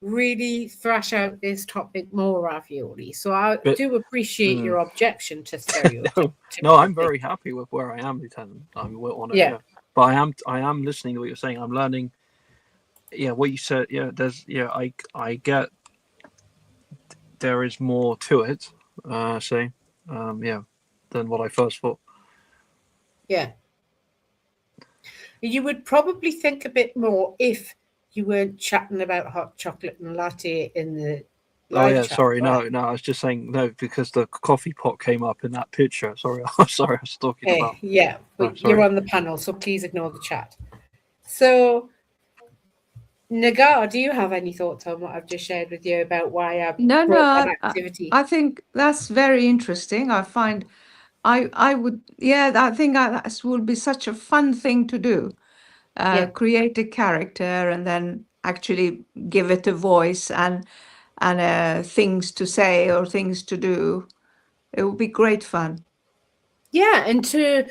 Speaker 2: really thrash out this topic more, Ravioli. So I do appreciate your objection to stereotypes.
Speaker 4: No, I'm very happy with where I am, Lieutenant. I'm on it. Yeah. But I am listening to what you're saying. I'm learning. Yeah, what you said. Yeah, I get. There is more to it. Than what I first thought.
Speaker 2: Yeah. You would probably think a bit more if you weren't chatting about hot chocolate and latte in the live chat,
Speaker 4: sorry,
Speaker 2: right?
Speaker 4: no, I was just saying no because the coffee pot came up in that picture. Sorry, I was talking about.
Speaker 2: Yeah, but you're on the panel, so please ignore the chat. So, Nagar, do you have any thoughts on what I've just shared with you about why I brought that activity?
Speaker 3: I think that's very interesting. I find I would, yeah, I think that would be such a fun thing to do. Create a character and then actually give it a voice and things to say or things to do. It would be great fun.
Speaker 2: Yeah, and to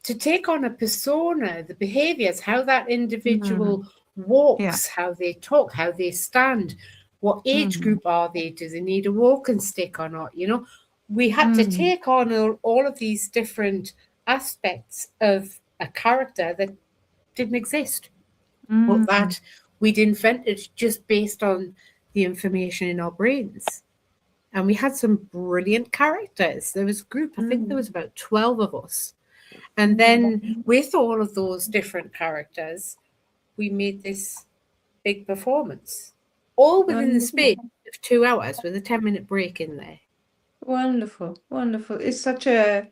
Speaker 2: take on a persona, the behaviors, how that individual walks, how they talk, how they stand, what age group are they? Do they need a walking stick or not? You know, we had to take on all of these different aspects of a character that didn't exist, but that we'd invented just based on the information in our brains. And we had some brilliant characters. There was a group, I think there was about 12 of us. And then with all of those different characters, we made this big performance, all within the space of 2 hours with a 10-minute break in there.
Speaker 3: Wonderful, wonderful. It's such a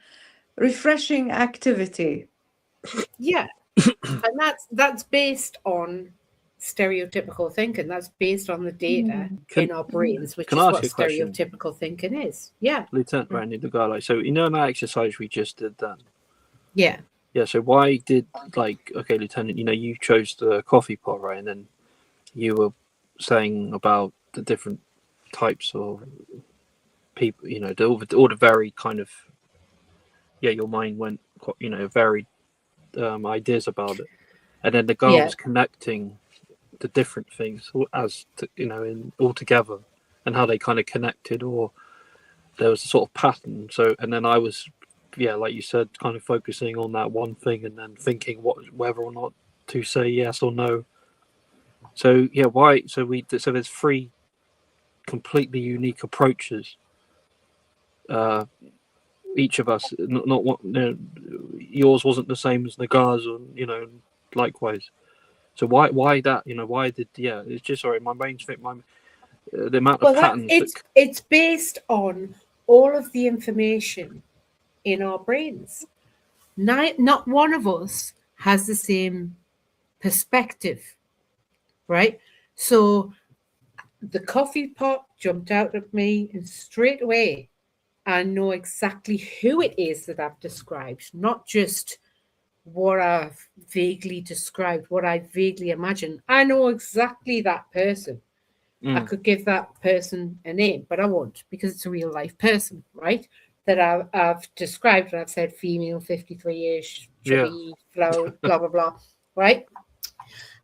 Speaker 3: refreshing activity.
Speaker 2: Yeah. And that's based on stereotypical thinking. That's based on the data in our brains, which is what stereotypical thinking is. Yeah.
Speaker 4: Lieutenant Randy, the guy, like, so you know that exercise we just did then?
Speaker 2: Yeah.
Speaker 4: Yeah, so why did, like, okay, Lieutenant, you know, you chose the coffee pot, right? And then you were saying about the different types of people, you know, all the very kind of, yeah, your mind went, you know, varied ideas about it. And then the guy was connecting the different things as to, you know, in all together, and how they kind of connected, or there was a sort of pattern. So, and then I was, yeah, like you said, kind of focusing on that one thing and then thinking whether or not to say yes or no. So yeah, why? So there's 3 completely unique approaches. Each of us, not what, you know, yours wasn't the same as Nagar's, or, you know, likewise. So why that? You know, why did, yeah? It's just, sorry, my brain's fit. The amount of patterns.
Speaker 2: It's based on all of the information in our brains. Not one of us has the same perspective, right? So the coffee pot jumped out at me, and straight away I know exactly who it is that I've described, not just what I've vaguely described, what I vaguely imagine. I know exactly that person. I could give that person a name, but I won't, because it's a real life person, right? That I've described, and I've said female, 53-ish, chubby, flower, blah, blah, blah, right?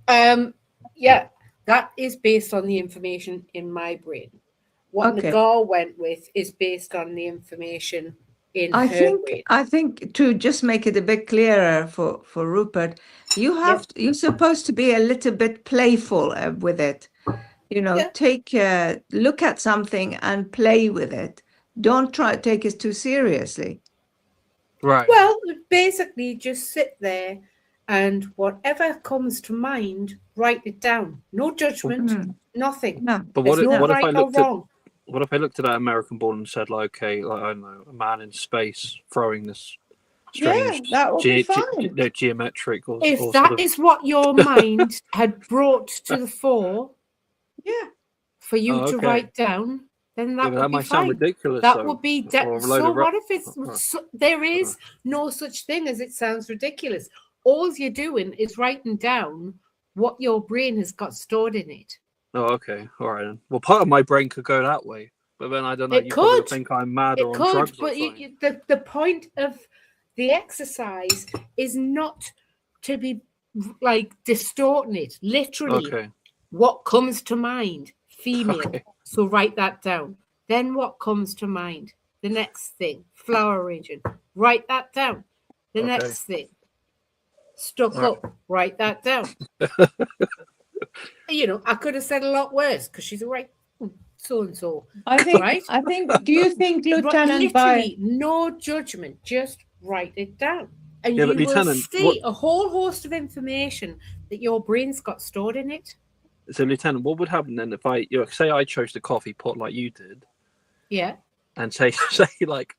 Speaker 2: Yeah, that is based on the information in my brain. What Nagar went with is based on the information in her brain.
Speaker 3: I think to just make it a bit clearer for Rupert, you're supposed to be a little bit playful with it. You know, take look at something and play with it. Don't try to take it too seriously.
Speaker 4: Right.
Speaker 2: Well, basically just sit there and whatever comes to mind, write it down. No judgment, nothing.
Speaker 3: No.
Speaker 4: But what if I looked at that American ball and said, like, okay, like, I don't know, a man in space throwing this strange,
Speaker 3: that would be fine.
Speaker 4: Geometric, or
Speaker 2: if
Speaker 4: or
Speaker 2: that
Speaker 4: sort of...
Speaker 2: is what your mind had brought to the fore, for you to write down, then that would be
Speaker 4: might
Speaker 2: fine.
Speaker 4: sound ridiculous.
Speaker 2: That would be so. What if it's there is no such thing as it sounds ridiculous? All you're doing is writing down what your brain has got stored in it.
Speaker 4: Oh, okay, all right then. Well, part of my brain could go that way, but then I don't know. You could think I'm mad or on drugs.
Speaker 2: But the point of the exercise is not to be like distorting it. Literally, what comes to mind, female. Okay. So write that down. Then what comes to mind? The next thing, flower arranging. Write that down. The next thing, stuck up. Write that down. You know, I could have said a lot worse because she's right. So and so.
Speaker 3: I think. Do you think, Lieutenant?
Speaker 2: Literally, no judgment. Just write it down, and you will see a whole host of information that your brain's got stored in it.
Speaker 4: So, Lieutenant, what would happen then if I, say, I chose the coffee pot like you did?
Speaker 2: Yeah.
Speaker 4: And say like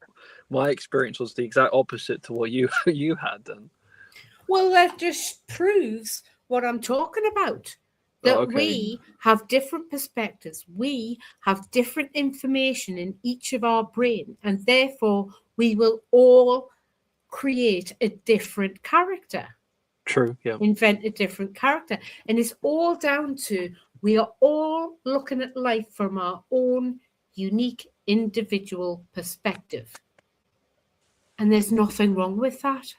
Speaker 4: my experience was the exact opposite to what you had done.
Speaker 2: Well, that just proves what I'm talking about. That we have different perspectives. We have different information in each of our brain, and therefore we will all create a different character.
Speaker 4: True, yeah.
Speaker 2: Invent a different character. And it's all down to, we are all looking at life from our own unique individual perspective. And there's nothing wrong with that.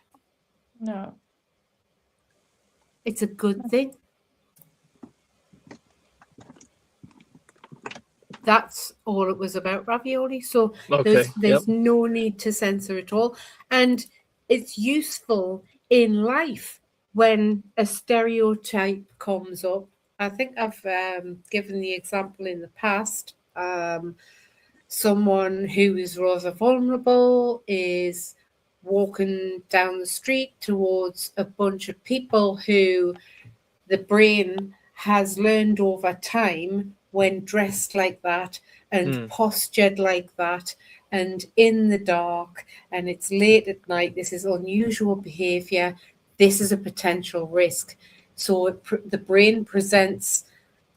Speaker 3: No.
Speaker 2: It's a good thing. That's all it was about, Ravioli. So there's no need to censor at all. And it's useful in life when a stereotype comes up. I think I've given the example in the past. Someone who is rather vulnerable is walking down the street towards a bunch of people who the brain has learned over time, when dressed like that and postured like that and in the dark and it's late at night, this is unusual behavior, this is a potential risk. So the brain presents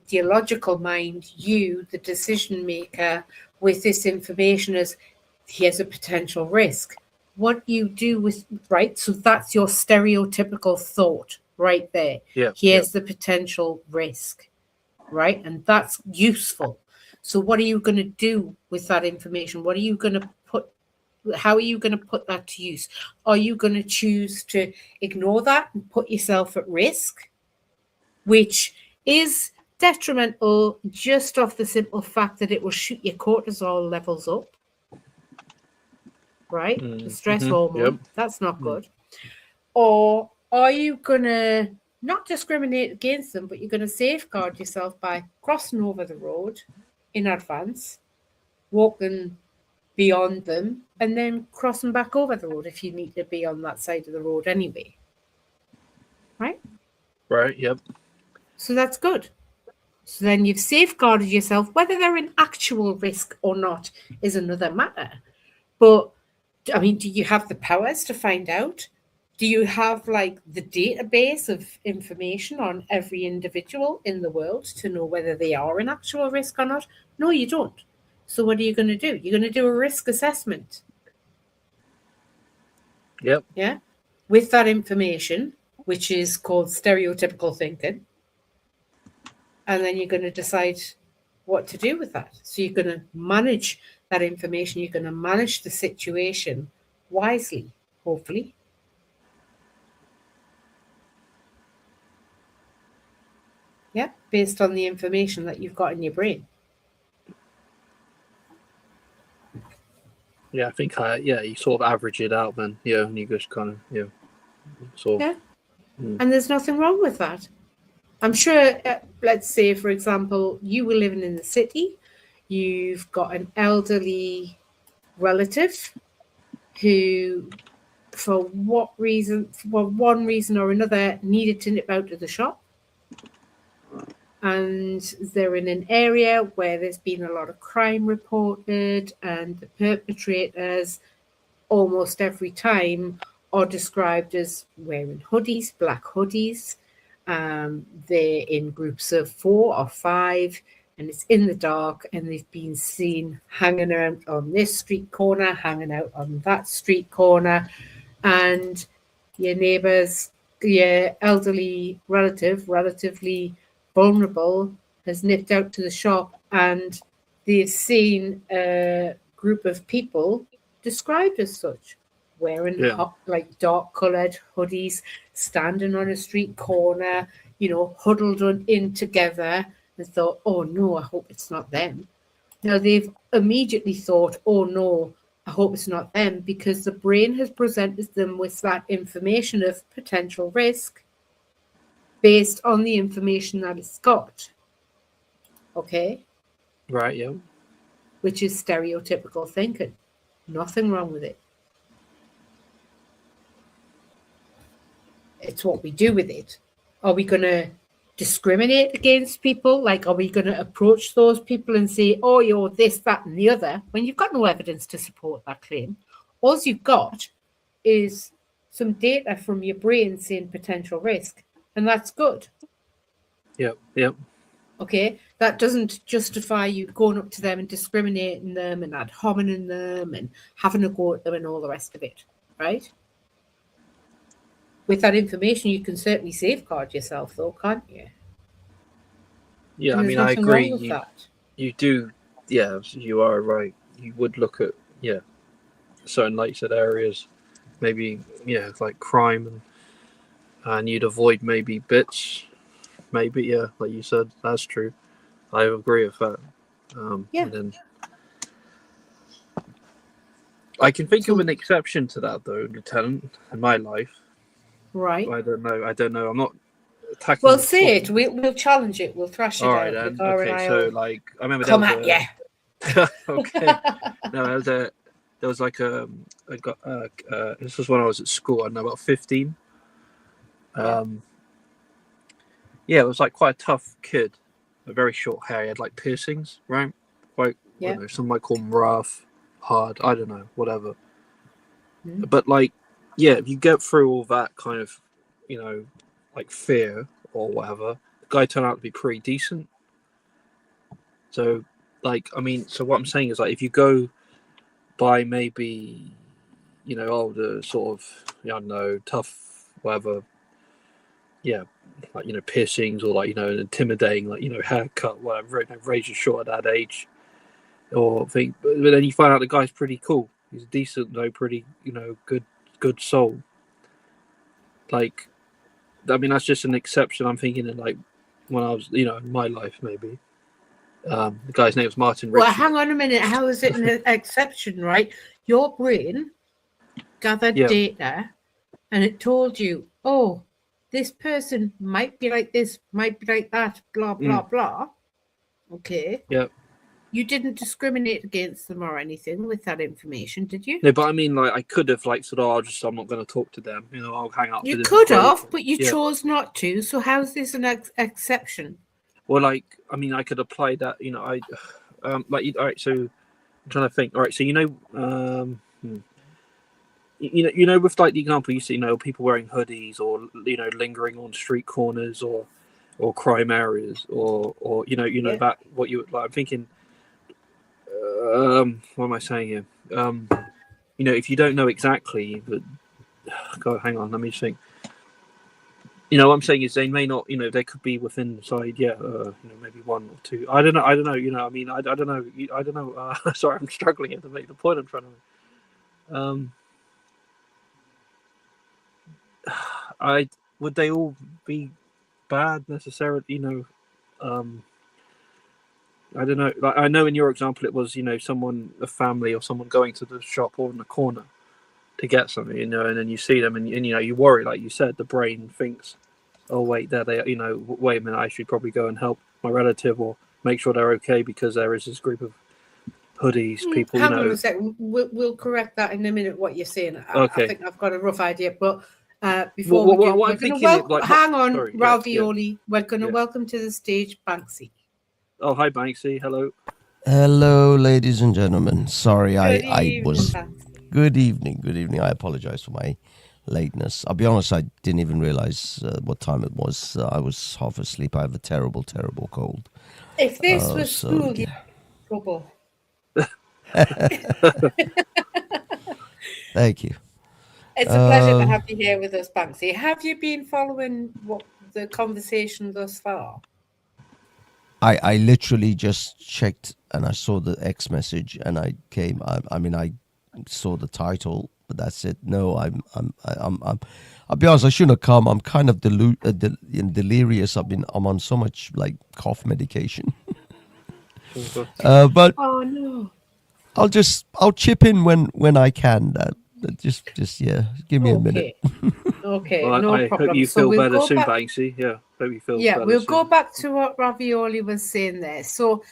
Speaker 2: the logical mind, you, the decision maker, with this information as, here's a potential risk. What you do with, right, so that's your stereotypical thought right there. Here's the potential risk. Right? And that's useful. So what are you going to do with that information? What are you going to how are you going to put that to use? Are you going to choose to ignore that and put yourself at risk, which is detrimental just off the simple fact that it will shoot your cortisol levels up, right? The stress hormone, that's not good. Or are you going to not discriminate against them, but you're going to safeguard yourself by crossing over the road in advance, walking beyond them, and then crossing back over the road if you need to be on that side of the road anyway. Right?
Speaker 4: Right, yep.
Speaker 2: So that's good. So then you've safeguarded yourself. Whether they're in actual risk or not is another matter. But, I mean, do you have the powers to find out? Do you have like the database of information on every individual in the world to know whether they are in actual risk or not? No, you don't. So what are you going to do? You're going to do a risk assessment.
Speaker 4: Yep.
Speaker 2: Yeah. With that information, which is called stereotypical thinking. And then you're going to decide what to do with that. So you're going to manage that information. You're going to manage the situation wisely, hopefully. Yeah, based on the information that you've got in your brain.
Speaker 4: Yeah, I think, you sort of average it out then, and you just kind of, sort of.
Speaker 2: Yeah, and there's nothing wrong with that. I'm sure, let's say, for example, you were living in the city, you've got an elderly relative who, for one reason or another, needed to nip out to the shop. And they're in an area where there's been a lot of crime reported, and the perpetrators almost every time are described as wearing hoodies, black hoodies. They're in groups of 4 or 5, and it's in the dark, and they've been seen hanging out on this street corner, hanging out on that street corner, and your neighbours, your elderly relative, relatively vulnerable, has nipped out to the shop, and they've seen a group of people described as such, wearing like dark coloured hoodies, standing on a street corner, huddled in together, and thought, oh no, I hope it's not them. Now they've immediately thought, oh no, I hope it's not them, because the brain has presented them with that information of potential risk based on the information that it's got. Okay?
Speaker 4: Right, yeah.
Speaker 2: Which is stereotypical thinking. Nothing wrong with it. It's what we do with it. Are we going to discriminate against people? Like, are we going to approach those people and say, oh, you're this, that, and the other, when you've got no evidence to support that claim? All you've got is some data from your brain saying potential risk. And that's good.
Speaker 4: Yep.
Speaker 2: Okay. that doesn't justify you going up to them and discriminating them and ad hominem them and having a go at them and all the rest of it, right? With that information, you can certainly safeguard yourself, though, can't you?
Speaker 4: Yeah,
Speaker 2: And
Speaker 4: I
Speaker 2: there's
Speaker 4: mean, I
Speaker 2: nothing
Speaker 4: agree.
Speaker 2: wrong with that.
Speaker 4: You do, yeah, you are right. You would look at, yeah, certain, like you said, areas, maybe, yeah, like crime, and you'd avoid maybe bits, maybe, yeah, like you said, that's true. I agree with that.
Speaker 2: Yeah.
Speaker 4: And then I can think of an exception to that, though, Lieutenant, in my life.
Speaker 2: Right.
Speaker 4: I don't know. I'm not attacking.
Speaker 2: Well, say it. We'll challenge it. We'll thrash it
Speaker 4: All
Speaker 2: out.
Speaker 4: right, then. Okay, so like I remember
Speaker 2: come
Speaker 4: there
Speaker 2: at
Speaker 4: was
Speaker 2: ya.
Speaker 4: Okay. No, there was like this was when I was at school. I don't know, about 15. Yeah, it was like quite a tough kid, a very short hair. He had like piercings, right? Quite, I don't know, some might call them rough, hard. I don't know, whatever. But like, yeah, if you get through all that kind of, you know, like fear or whatever, the guy turned out to be pretty decent. So, like, I mean, so what I'm saying is, like, if you go by maybe, you know, oh, the sort of, I don't know, tough, whatever, yeah, like, you know, piercings or like, you know, an intimidating, like, you know, haircut, whatever, you know, razor short at that age, or think, but then you find out the guy's pretty cool. He's decent, though, pretty, you know, good soul. Like, I mean, that's just an exception. I'm thinking of like when I was, you know, in my life, maybe. The guy's name was Martin Ritchie.
Speaker 2: Well, hang on a minute. How is it an exception, right? Your brain gathered data and it told you, oh, this person might be like this, might be like that, blah, blah, blah. Okay.
Speaker 4: Yeah.
Speaker 2: You didn't discriminate against them or anything with that information, did you?
Speaker 4: No, but I mean, like, I could have, like, said, oh, I'm not going to talk to them. You know, I'll hang out.
Speaker 2: You could have, but you chose not to. So how's this an exception?
Speaker 4: Well, like, I mean, I could apply that, you know, all right, so I'm trying to think. All right, so, you know, you know, with, like, the example you see, you know, people wearing hoodies or, you know, lingering on street corners or crime areas or you know, that, what you, like, I'm thinking, what am I saying here? You know, if you don't know exactly, but God, hang on, let me just think. You know, what I'm saying is they may not, you know, they could be within inside, you know, maybe one or two. I don't know. You know, I mean, I don't know. Sorry, I'm struggling here to make the point I'm trying to make. Would they all be bad necessarily? You know, I don't know. Like, I know in your example it was, you know, a family or someone going to the shop or in the corner to get something, you know, and then you see them and you know, you worry, like you said, the brain thinks, oh wait, there they are, you know, wait a minute, I should probably go and help my relative or make sure they're okay because there is this group of hoodies people.
Speaker 2: Hang on a second, we'll correct that in a minute. What you're saying,
Speaker 4: okay.
Speaker 2: I think I've got a rough idea, but before we do, we're going to hang on, sorry, Ravioli. We're going to welcome to the stage Banksy.
Speaker 4: Oh, hi Banksy, hello.
Speaker 5: Hello, ladies and gentlemen. Sorry, I was. Good evening. I apologize for my lateness. I'll be honest, I didn't even realize what time it was. I was half asleep. I have a terrible cold.
Speaker 2: If this was school, you'd trouble.
Speaker 5: Thank you.
Speaker 2: It's a pleasure to have you here with us, Banksy. Have you been following the conversation thus far?
Speaker 5: I literally just checked and I saw the X message and I came. I mean, I saw the title, but that's it. No, I'll be honest, I shouldn't have come. I'm kind of delirious. I'm on so much like cough medication. But
Speaker 2: oh no,
Speaker 5: I'll chip in when I can. Just give me a minute.
Speaker 2: Okay,
Speaker 4: well,
Speaker 2: no
Speaker 4: I
Speaker 2: problem.
Speaker 4: Hope you feel better soon, Banksy. Yeah, hope you feel better.
Speaker 2: We'll go back to what Ravioli was saying there. So,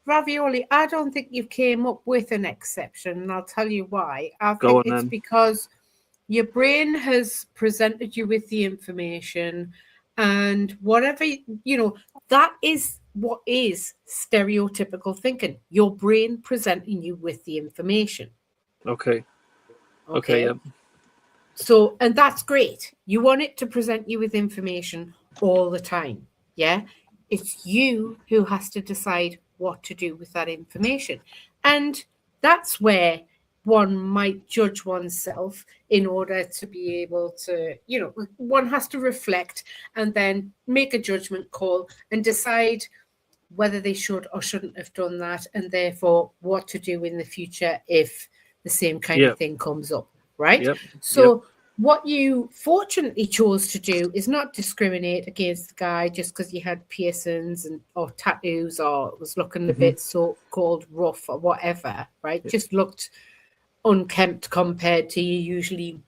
Speaker 2: Ravioli, I don't think you came up with an exception, and I'll tell you why. I think it's because your brain has presented you with the information, and whatever, you know, that is what is stereotypical thinking. Your brain presenting you with the information.
Speaker 4: Okay, yeah.
Speaker 2: So, and that's great. You want it to present you with information all the time. Yeah. it's you who has to decide what to do with that information. And that's where one might judge oneself in order to be able to, one has to reflect and then make a judgment call and decide whether they should or shouldn't have done that, and therefore what to do in the future if the same kind of thing comes up, right?
Speaker 4: Yep.
Speaker 2: So what you fortunately chose to do is not discriminate against the guy just because he had piercings or tattoos or was looking a bit so-called rough or whatever, right? Just looked unkempt compared to you usually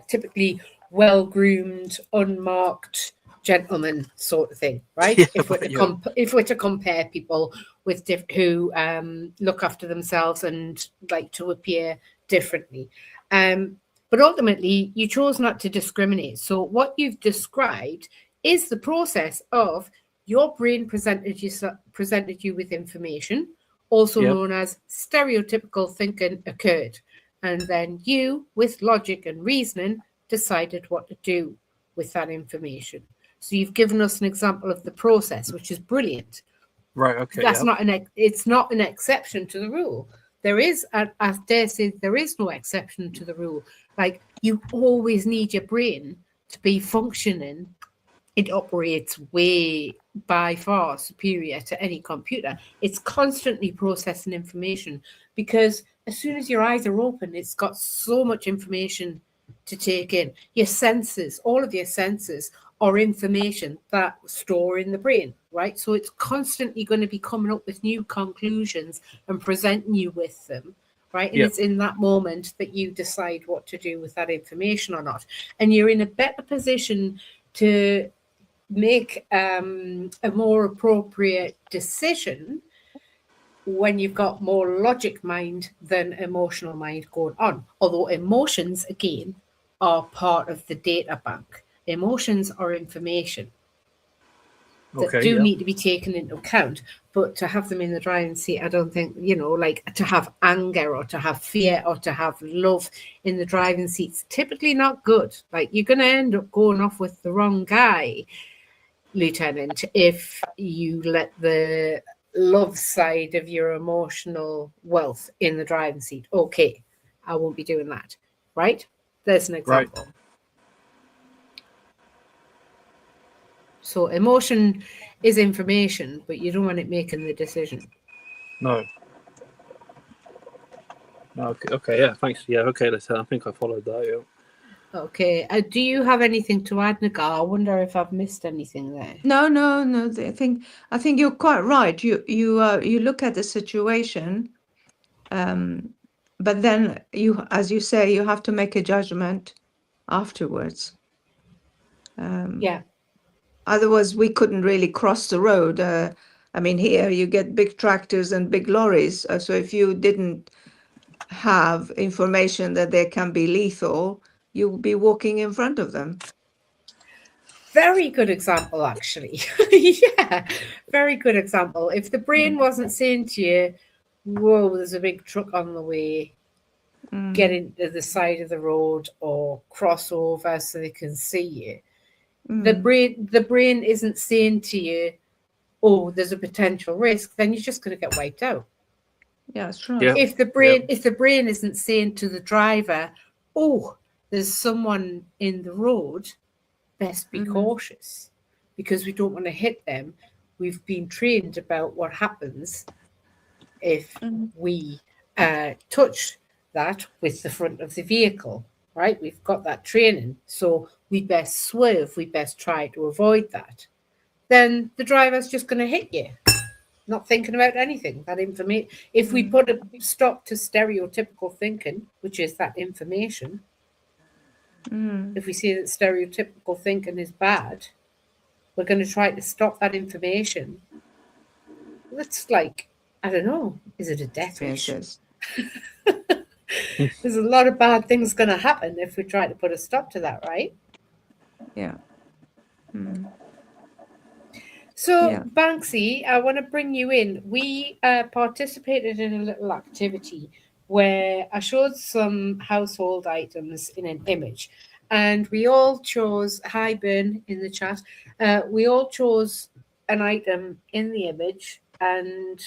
Speaker 2: typically well-groomed, unmarked gentleman sort of thing, right? If we're to compare people with who look after themselves and like to appear differently. But ultimately, you chose not to discriminate. So what you've described is the process of your brain presented you with information, also known as stereotypical thinking occurred. And then you, with logic and reasoning, decided what to do with that information. So you've given us an example of the process, which is brilliant.
Speaker 4: Right. Okay.
Speaker 2: That's it's not an exception to the rule. There is, I dare say, there is no exception to the rule. Like, you always need your brain to be functioning. It operates way by far superior to any computer. It's constantly processing information because as soon as your eyes are open, it's got so much information to take in. Your senses, all of your senses are information that store in the brain, right? So it's constantly going to be coming up with new conclusions and presenting you with them, right? And it's in that moment that you decide what to do with that information or not. And you're in a better position to make a more appropriate decision when you've got more logic mind than emotional mind going on. Although emotions, again, are part of the data bank. Emotions are information that need to be taken into account, but to have them in the driving seat, I don't think, like to have anger or to have fear or to have love in the driving seat's typically not good. Like, you're going to end up going off with the wrong guy, Lieutenant, if you let the love side of your emotional wealth in the driving seat. Okay, I won't be doing that, right? There's an example. Right. So emotion is information, but you don't want it making the decision.
Speaker 4: No. Okay, yeah, thanks. Yeah, okay, I think I followed that, yeah.
Speaker 2: Okay. Do you have anything to add, Nagar? I wonder if I've missed anything there.
Speaker 3: No. I think you're quite right. You look at the situation, but then as you say, you have to make a judgment afterwards. Otherwise, we couldn't really cross the road. I mean, here you get big tractors and big lorries. So if you didn't have information that they can be lethal, you will be walking in front of them.
Speaker 2: Very good example, actually. Yeah, very good example. If the brain wasn't saying to you, whoa, there's a big truck on the way, get into the side of the road or cross over so they can see you. The brain isn't saying to you, oh, there's a potential risk, then you're just going to get wiped out.
Speaker 3: Yeah, that's right.
Speaker 4: Yeah.
Speaker 2: If the brain isn't saying to the driver, oh, there's someone in the road, best be cautious because we don't want to hit them. We've been trained about what happens if we touch that with the front of the vehicle, right? We've got that training. So we best swerve. We best try to avoid that. Then the driver's just going to hit you, not thinking about anything. That information. If we put a stop to stereotypical thinking, which is that information, if we see that stereotypical thinking is bad, we're going to try to stop that information. That's like, I don't know, is it a death wish? There's a lot of bad things going to happen if we try to put a stop to that, right?
Speaker 3: Yeah.
Speaker 2: So, Banksy, I want to bring you in. We participated in a little activity where I showed some household items in an image, and we all chose, hi Ben in the chat, we all chose an item in the image and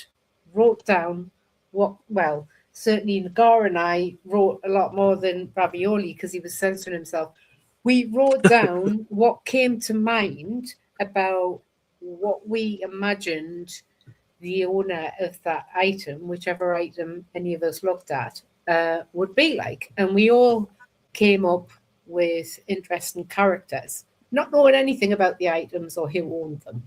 Speaker 2: wrote down well, certainly Nagar and I wrote a lot more than Ravioli because he was censoring himself. We wrote down what came to mind about what we imagined the owner of that item, whichever item any of us looked at, would be like. And we all came up with interesting characters, not knowing anything about the items or who owned them,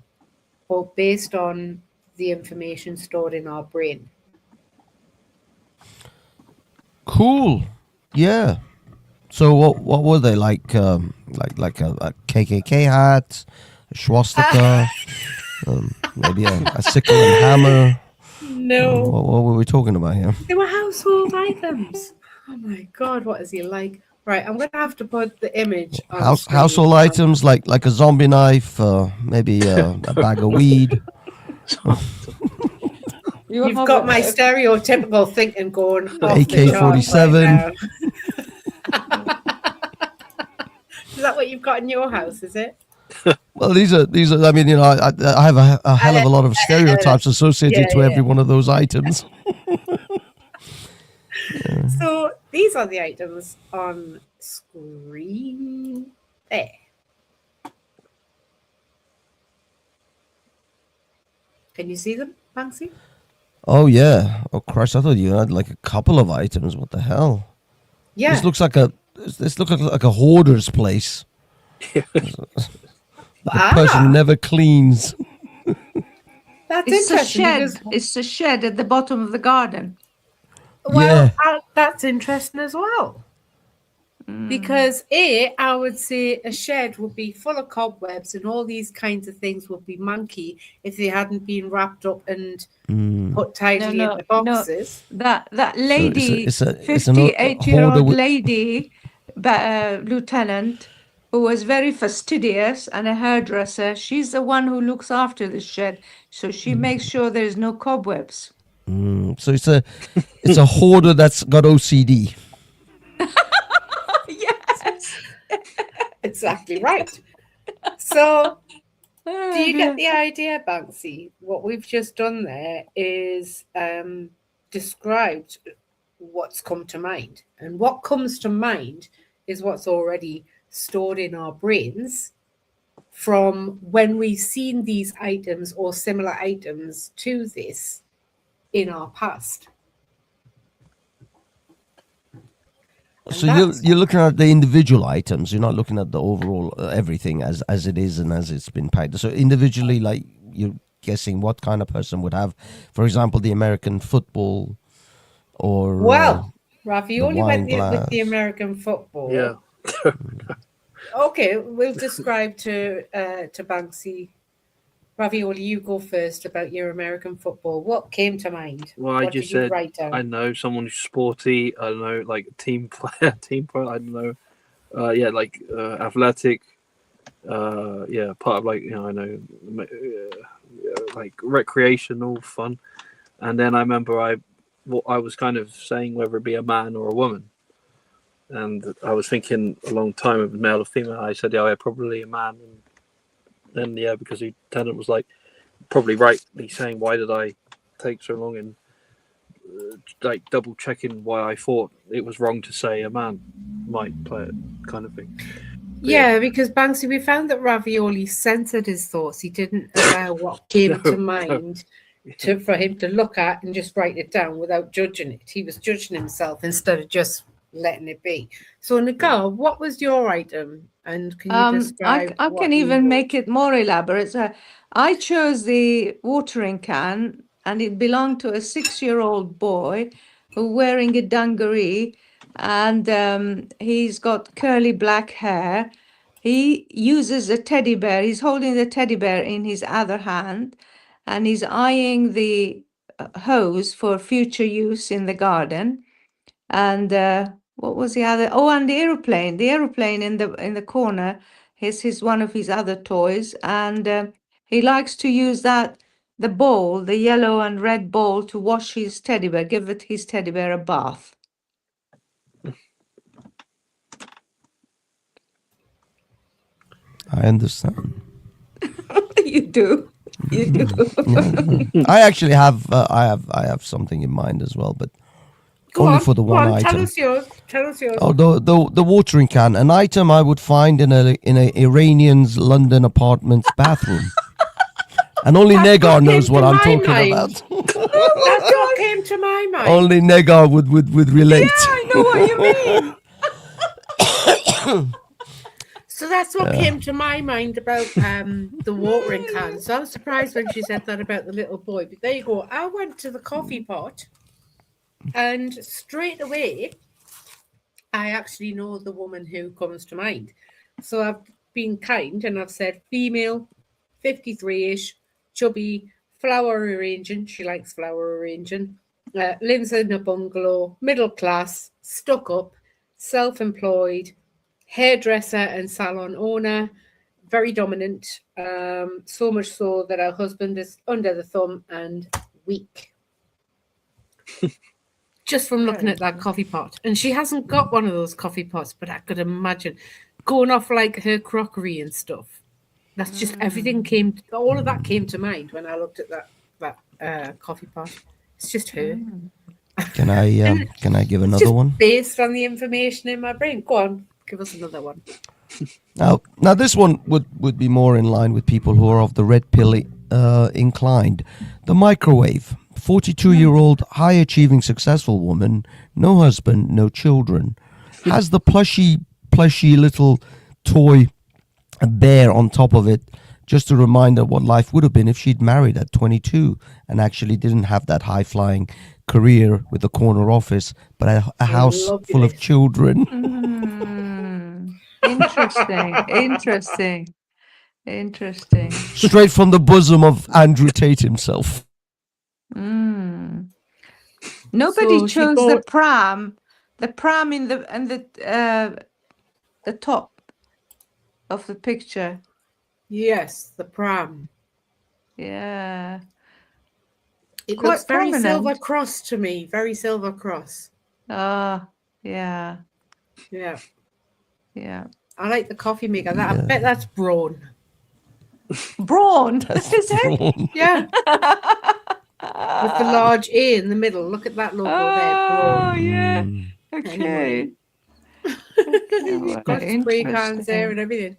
Speaker 2: but based on the information stored in our brain.
Speaker 5: Cool. Yeah. So what were they like? Like a KKK hat, a swastika, maybe a sickle and hammer.
Speaker 2: No,
Speaker 5: What were we talking about here?
Speaker 2: they were household items. Oh my God, what is he like? Right, I'm going to have to put the image on screen.
Speaker 5: Household items like a zombie knife, maybe a bag of weed.
Speaker 2: You've got my stereotypical thinking going off
Speaker 5: AK-47.
Speaker 2: Is that what you've got in your house, is it?
Speaker 5: Well, these are. I mean, you know, I have a hell of a lot of stereotypes associated to every one of those items.
Speaker 2: So these are the items on screen there. Can you see them, Banksy?
Speaker 5: Oh yeah. Oh Christ! I thought you had like a couple of items. What the hell?
Speaker 2: Yeah.
Speaker 5: This looks like a hoarder's place. The person who never cleans.
Speaker 2: That's
Speaker 3: It's a
Speaker 2: interesting.
Speaker 3: shed.
Speaker 2: Because,
Speaker 3: It's a shed at the bottom of the garden.
Speaker 2: well, that's interesting as well. Because I would say a shed would be full of cobwebs and all these kinds of things would be manky if they hadn't been wrapped up and put tidily into boxes.
Speaker 3: That lady,
Speaker 5: it's an
Speaker 3: 58-year-old
Speaker 5: hoarder
Speaker 3: lady, lieutenant, who was very fastidious and a hairdresser. She's the one who looks after the shed, so she makes sure there's no cobwebs.
Speaker 5: So it's a hoarder that's got OCD.
Speaker 3: Yes,
Speaker 2: Exactly right. So, do you get the idea, Banksy? What we've just done there is described what's come to mind. And what comes to mind is what's already stored in our brains from when we've seen these items or similar items to this in our past.
Speaker 5: So you're looking at the individual items. You're not looking at the overall everything as it is and as it's been packed. So individually, like you're guessing what kind of person would have, for example, the American football, or
Speaker 2: Ravioli went with the American football.
Speaker 4: Yeah.
Speaker 2: Okay, we'll describe to Banksy. Ravioli, you go first about your American football. What came to mind?
Speaker 4: Well, I just said, I know someone who's sporty. I don't know, like team player. I don't know. Like athletic. Part of like, you know, I know, like recreational fun. And then I remember I was kind of saying whether it be a man or a woman. And I was thinking a long time of male or female. I said, yeah, probably a man. And then, because the lieutenant was like, probably rightly saying, why did I take so long, and like double checking why I thought it was wrong to say a man might play it, kind of thing.
Speaker 2: Yeah, because Banksy, we found that Ravioli censored his thoughts. He didn't allow what came to mind for him to look at and just write it down without judging it. He was judging himself instead of just letting it be. So, Nicole, what was your item? And can you describe?
Speaker 3: I can even make it more elaborate. I chose the watering can, and it belonged to a 6-year-old boy who wearing a dungaree, and he's got curly black hair. He uses a teddy bear. He's holding the teddy bear in his other hand, and he's eyeing the hose for future use in the garden. And what was the other? Oh, and the aeroplane. The aeroplane in the corner is one of his other toys, and he likes to use the bowl, the yellow and red bowl, to wash his teddy bear, give his teddy bear a bath.
Speaker 5: I understand.
Speaker 3: You do.
Speaker 5: I actually have I have something in mind as well, but
Speaker 2: Go
Speaker 5: only
Speaker 2: on,
Speaker 5: for the
Speaker 2: go
Speaker 5: one
Speaker 2: on,
Speaker 5: item.
Speaker 2: tell us yours. Tell us yours.
Speaker 5: Oh, the watering can, an item I would find in a Iranian's London apartment's bathroom, and only
Speaker 2: That's
Speaker 5: Negar
Speaker 2: what
Speaker 5: knows
Speaker 2: came
Speaker 5: what
Speaker 2: to
Speaker 5: I'm
Speaker 2: my
Speaker 5: talking
Speaker 2: mind.
Speaker 5: about.
Speaker 2: That's what came to my mind.
Speaker 5: Only Negar would relate.
Speaker 3: I know what you mean.
Speaker 2: So that's what came to my mind about the watering can. So I was surprised when she said that about the little boy. But there you go. I went to the coffee pot, and straight away, I actually know the woman who comes to mind. So I've been kind and I've said female, 53-ish, chubby, flower arranging. She likes flower arranging. Lives in a bungalow, middle class, stuck up, self-employed, hairdresser and salon owner, very dominant, so much so that her husband is under the thumb and weak. Just from looking at that coffee pot. And she hasn't got one of those coffee pots, but I could imagine going off like her crockery and stuff. That's just everything all of that came to mind when I looked at that coffee pot. It's just her.
Speaker 5: Can I give
Speaker 2: It's
Speaker 5: another
Speaker 2: just
Speaker 5: one?
Speaker 2: based on the information in my brain. Go on, give us another one.
Speaker 5: Now this one would be more in line with people who are of the red pill inclined. The microwave. 42-year-old, high-achieving, successful woman, no husband, no children, has the plushy little toy bear on top of it, just a reminder what life would have been if she'd married at 22 and actually didn't have that high-flying career with a corner office, but a house full of children.
Speaker 3: Interesting.
Speaker 5: Straight from the bosom of Andrew Tate himself.
Speaker 3: Nobody
Speaker 2: So she
Speaker 3: chose
Speaker 2: bought-
Speaker 3: the pram in the top of the picture.
Speaker 2: Yes, the pram.
Speaker 3: Yeah.
Speaker 2: It
Speaker 3: Quite
Speaker 2: looks very
Speaker 3: prominent.
Speaker 2: Silver Cross to me. Very Silver Cross.
Speaker 3: Yeah.
Speaker 2: Yeah.
Speaker 3: Yeah.
Speaker 2: I like the coffee maker. I bet that's Braun.
Speaker 3: Braun. Is it?
Speaker 2: Yeah. With the large A in the middle. Look at that logo there.
Speaker 3: Oh,
Speaker 2: Braun.
Speaker 3: yeah.
Speaker 2: Anyway.
Speaker 3: Okay.
Speaker 2: You've got spray cans there
Speaker 3: Interesting.
Speaker 2: and everything.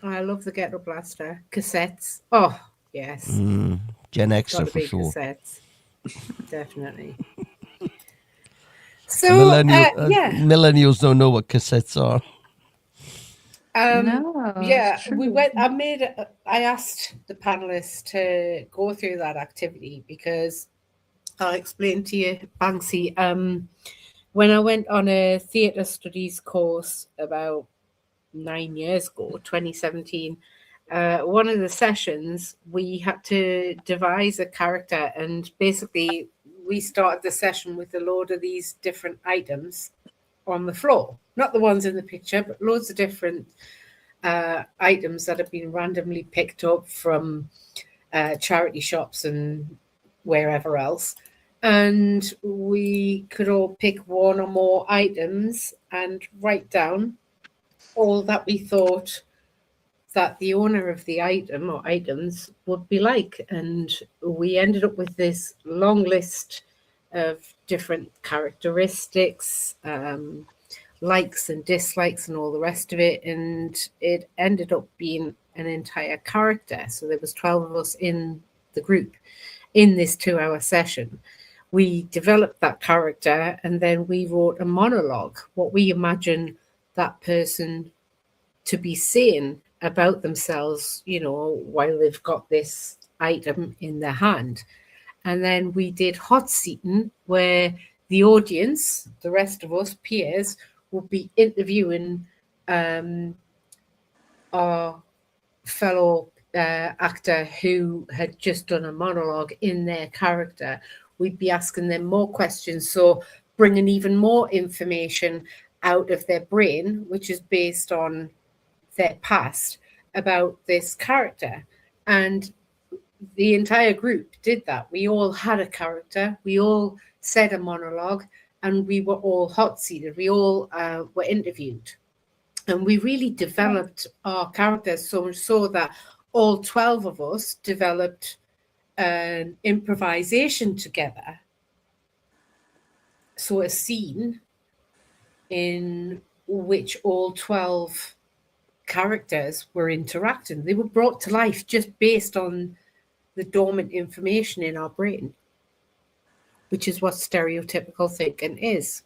Speaker 2: I love the Ghetto Blaster. Cassettes. Oh, yes.
Speaker 5: Gen Xer
Speaker 2: Gotta
Speaker 5: for
Speaker 2: be
Speaker 5: sure.
Speaker 2: cassettes. Definitely. So,
Speaker 5: Millennials don't know what cassettes are.
Speaker 3: No,
Speaker 2: yeah,
Speaker 3: it's true.
Speaker 2: we went. I asked the panelists to go through that activity because I'll explain to you, Banksy. When I went on a theatre studies course about 9 years ago, 2017, one of the sessions we had to devise a character, and basically we started the session with a load of these different items on the floor, not the ones in the picture, but loads of different items that have been randomly picked up from charity shops and wherever else. And we could all pick one or more items and write down all that we thought that the owner of the item or items would be like. And we ended up with this long list of different characteristics, likes and dislikes and all the rest of it. And it ended up being an entire character. So there was 12 of us in the group in this 2-hour session. We developed that character and then we wrote a monologue, what we imagine that person to be saying about themselves, you know, while they've got this item in their hand. And then we did hot seating, where the audience, the rest of us peers, would be interviewing our fellow actor who had just done a monologue in their character. We'd be asking them more questions, so bringing even more information out of their brain, which is based on their past, about this character. And the entire group did that. We all had a character, we all said a monologue, and we were all hot seated. We all were interviewed. And we really developed our characters so much so that all 12 of us developed an improvisation together. So a scene in which all 12 characters were interacting. They were brought to life just based on the dormant information in our brain, which is what stereotypical thinking is.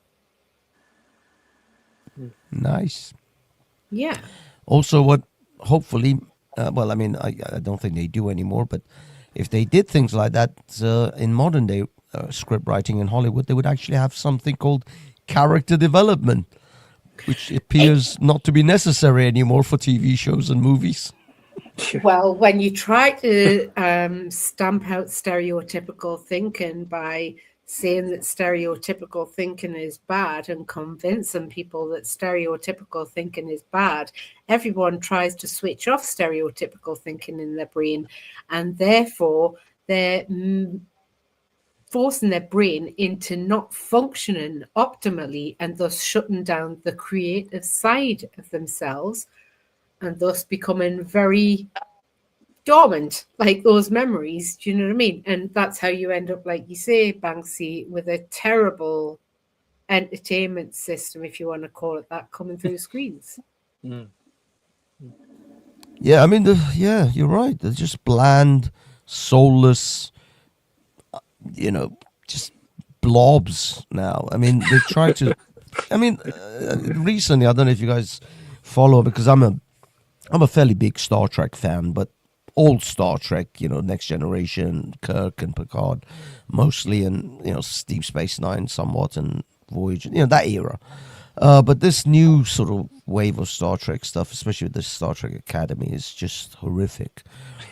Speaker 5: Nice.
Speaker 2: Yeah.
Speaker 5: Also, what hopefully, well, I mean, I don't think they do anymore, but if they did things like that in modern day script writing in Hollywood, they would actually have something called character development, which appears not to be necessary anymore for TV shows and movies.
Speaker 2: Well, when you try to stamp out stereotypical thinking by saying that stereotypical thinking is bad and convincing people that stereotypical thinking is bad, everyone tries to switch off stereotypical thinking in their brain, and therefore they're forcing their brain into not functioning optimally and thus shutting down the creative side of themselves, and thus becoming very dormant, like those memories. Do you know what I mean? And that's how you end up, like you say, Banksy, with a terrible entertainment system, if you want to call it that, coming through screens.
Speaker 5: Yeah, I mean, you're right. They're just bland, soulless, just blobs now. I mean, they try to. I mean, recently, I don't know if you guys follow, because I'm a fairly big Star Trek fan, but old Star Trek, Next Generation, Kirk and Picard, mostly, and Deep Space Nine somewhat, and Voyager, that era. But this new sort of wave of Star Trek stuff, especially with this Star Trek Academy, is just horrific.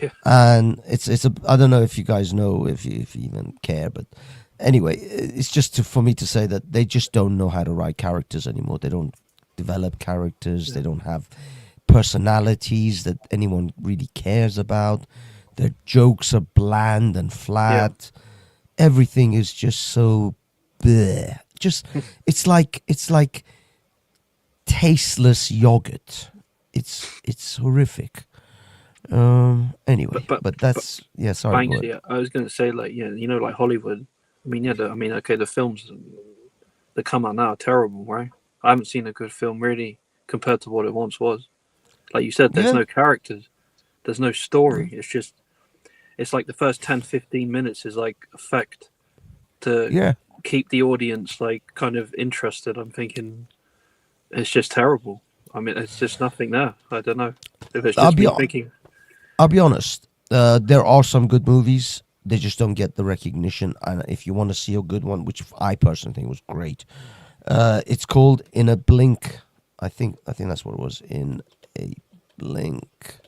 Speaker 5: Yeah. And it's I don't know if you guys know, if you even care, but anyway, it's just for me to say that they just don't know how to write characters anymore. They don't develop characters. Yeah. They don't have personalities that anyone really cares about. Their jokes are bland and flat. Yeah. Everything is just so bleh. Just it's like tasteless yogurt. It's horrific. Anyway, but that's sorry.
Speaker 4: Banksy, I was going to say, like, like Hollywood. I mean, okay, the films that come out now are terrible, right? I haven't seen a good film really compared to what it once was. Like you said, there's no characters, there's no story. It's like the first 10-15 minutes is like effect to keep the audience like kind of interested. I'm thinking it's just terrible. I mean, it's just nothing there. I don't know if it's just me thinking.
Speaker 5: I'll be honest. There are some good movies. They just don't get the recognition. And if you want to see a good one, which I personally think was great, it's called In a Blink. I think that's what it was. In a blink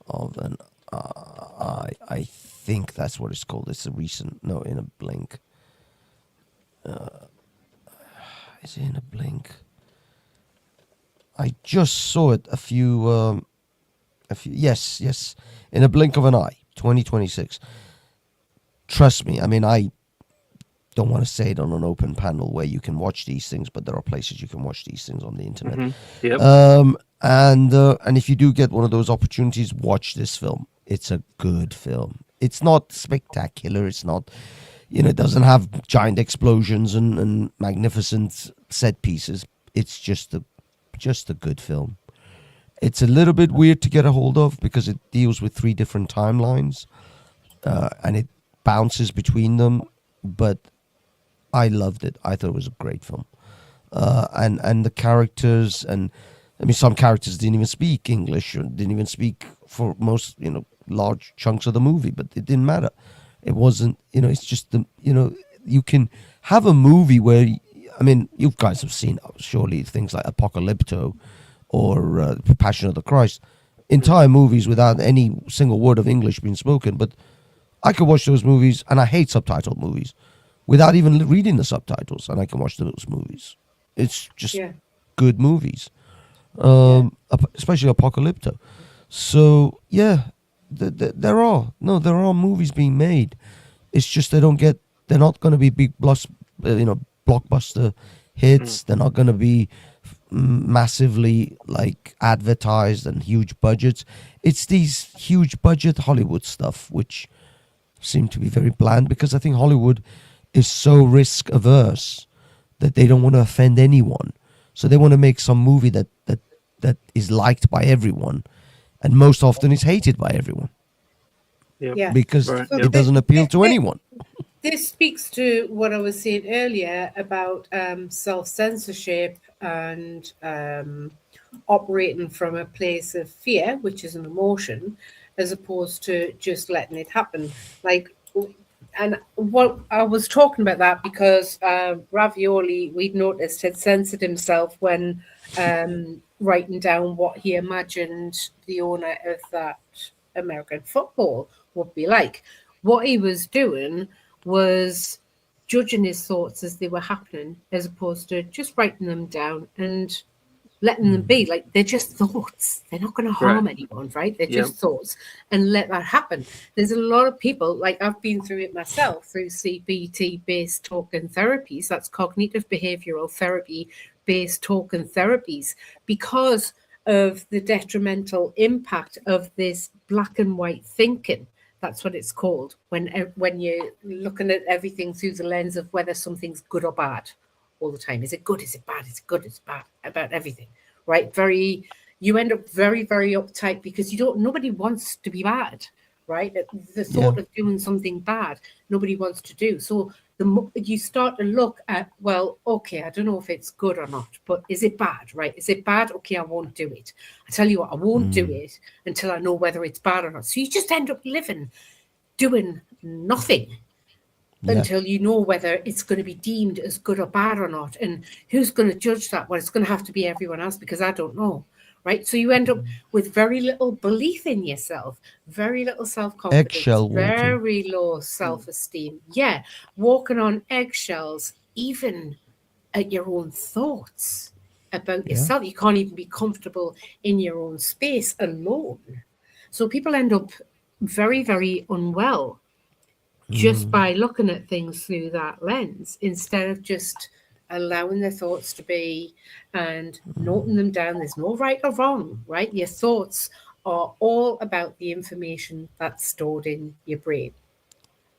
Speaker 5: of an eye. I think that's what it's called. It's a recent. No, In a Blink. Is it In a Blink? I just saw it a few. Yes. In a Blink of an Eye, 2026. Trust me. I mean, I don't want to say it on an open panel where you can watch these things, but there are places you can watch these things on the internet.
Speaker 4: Mm-hmm. Yep.
Speaker 5: And if you do get one of those opportunities, watch this film. It's a good film. It's not spectacular. It's not, it doesn't have giant explosions and magnificent set pieces. It's just a good film. It's a little bit weird to get a hold of because it deals with 3 different timelines, and it bounces between them. But I loved it. I thought it was a great film, and the characters, and I mean, some characters didn't even speak English, or didn't even speak for most, large chunks of the movie. But it didn't matter. It wasn't, it's just you can have a movie where, I mean, you guys have seen surely things like Apocalypto or Passion of the Christ, entire movies without any single word of English being spoken. But I could watch those movies, and I hate subtitled movies, without even reading the subtitles, and I can watch those movies. It's just good movies, especially Apocalypto. So there are movies being made. It's just they're not going to be big blockbuster hits. They're not going to be massively like advertised and huge budgets. It's these huge budget Hollywood stuff which seem to be very bland, because I think Hollywood is so risk averse that they don't want to offend anyone. So they want to make some movie that is liked by everyone, and most often is hated by everyone.
Speaker 2: Yeah.
Speaker 5: Because
Speaker 4: Right,
Speaker 5: it doesn't appeal to anyone.
Speaker 2: This speaks to what I was saying earlier about self-censorship and operating from a place of fear, which is an emotion, as opposed to just letting it happen. Like, and what I was talking about that because Ravioli, we'd noticed, had censored himself when writing down what he imagined the owner of that American football would be like. What he was doing was judging his thoughts as they were happening, as opposed to just writing them down and letting them be. Like, they're just thoughts. They're not going to harm anyone, right? They're just thoughts, and let that happen. There's a lot of people, like I've been through it myself, through CBT-based talking therapies. That's cognitive behavioral therapy-based talking therapies, because of the detrimental impact of this black and white thinking. That's what it's called, when you're looking at everything through the lens of whether something's good or bad all the time. Is it good? Is it bad? Is it good? Is it bad? About everything, right? You end up very, very uptight because nobody wants to be bad, right? The thought of doing something bad, nobody wants to do. So you start to look at, well, okay, I don't know if it's good or not, but is it bad, right? Is it bad? Okay, I won't do it. I tell you what, I won't do it until I know whether it's bad or not. So you just end up doing nothing until you know whether it's going to be deemed as good or bad or not. And who's going to judge that? Well, it's going to have to be everyone else, because I don't know. Right. So you end up with very little belief in yourself, very little self-confidence,
Speaker 5: Eggshell walking.
Speaker 2: very low self-esteem. Yeah. Walking on eggshells, even at your own thoughts about yourself. You can't even be comfortable in your own space alone. So people end up very, very unwell just by looking at things through that lens, instead of just allowing their thoughts to be and noting them down. There's no right or wrong, right? Your thoughts are all about the information that's stored in your brain.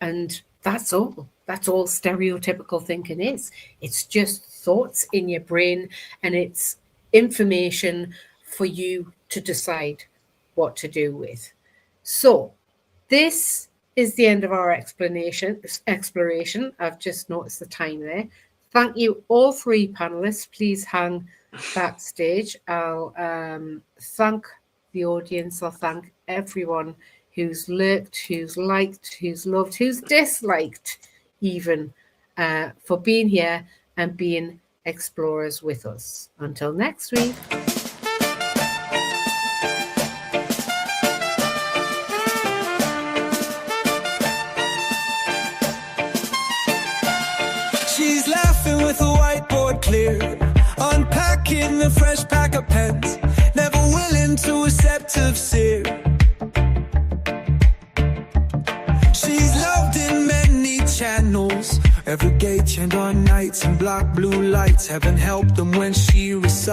Speaker 2: And that's all. That's all stereotypical thinking is. It's just thoughts in your brain, and it's information for you to decide what to do with. So this is the end of our exploration. I've just noticed the time there. Thank you, all three panelists. Please hang backstage. I'll thank the audience. I'll thank everyone who's lurked, who's liked, who's loved, who's disliked, even, for being here and being explorers with us. Until next week.
Speaker 1: She's laughing with a whiteboard clear, unpacking a fresh pack of pens, never willing to accept of fear. She's loved in many channels, every gate turned on nights and black blue lights. Heaven helped them when she recites.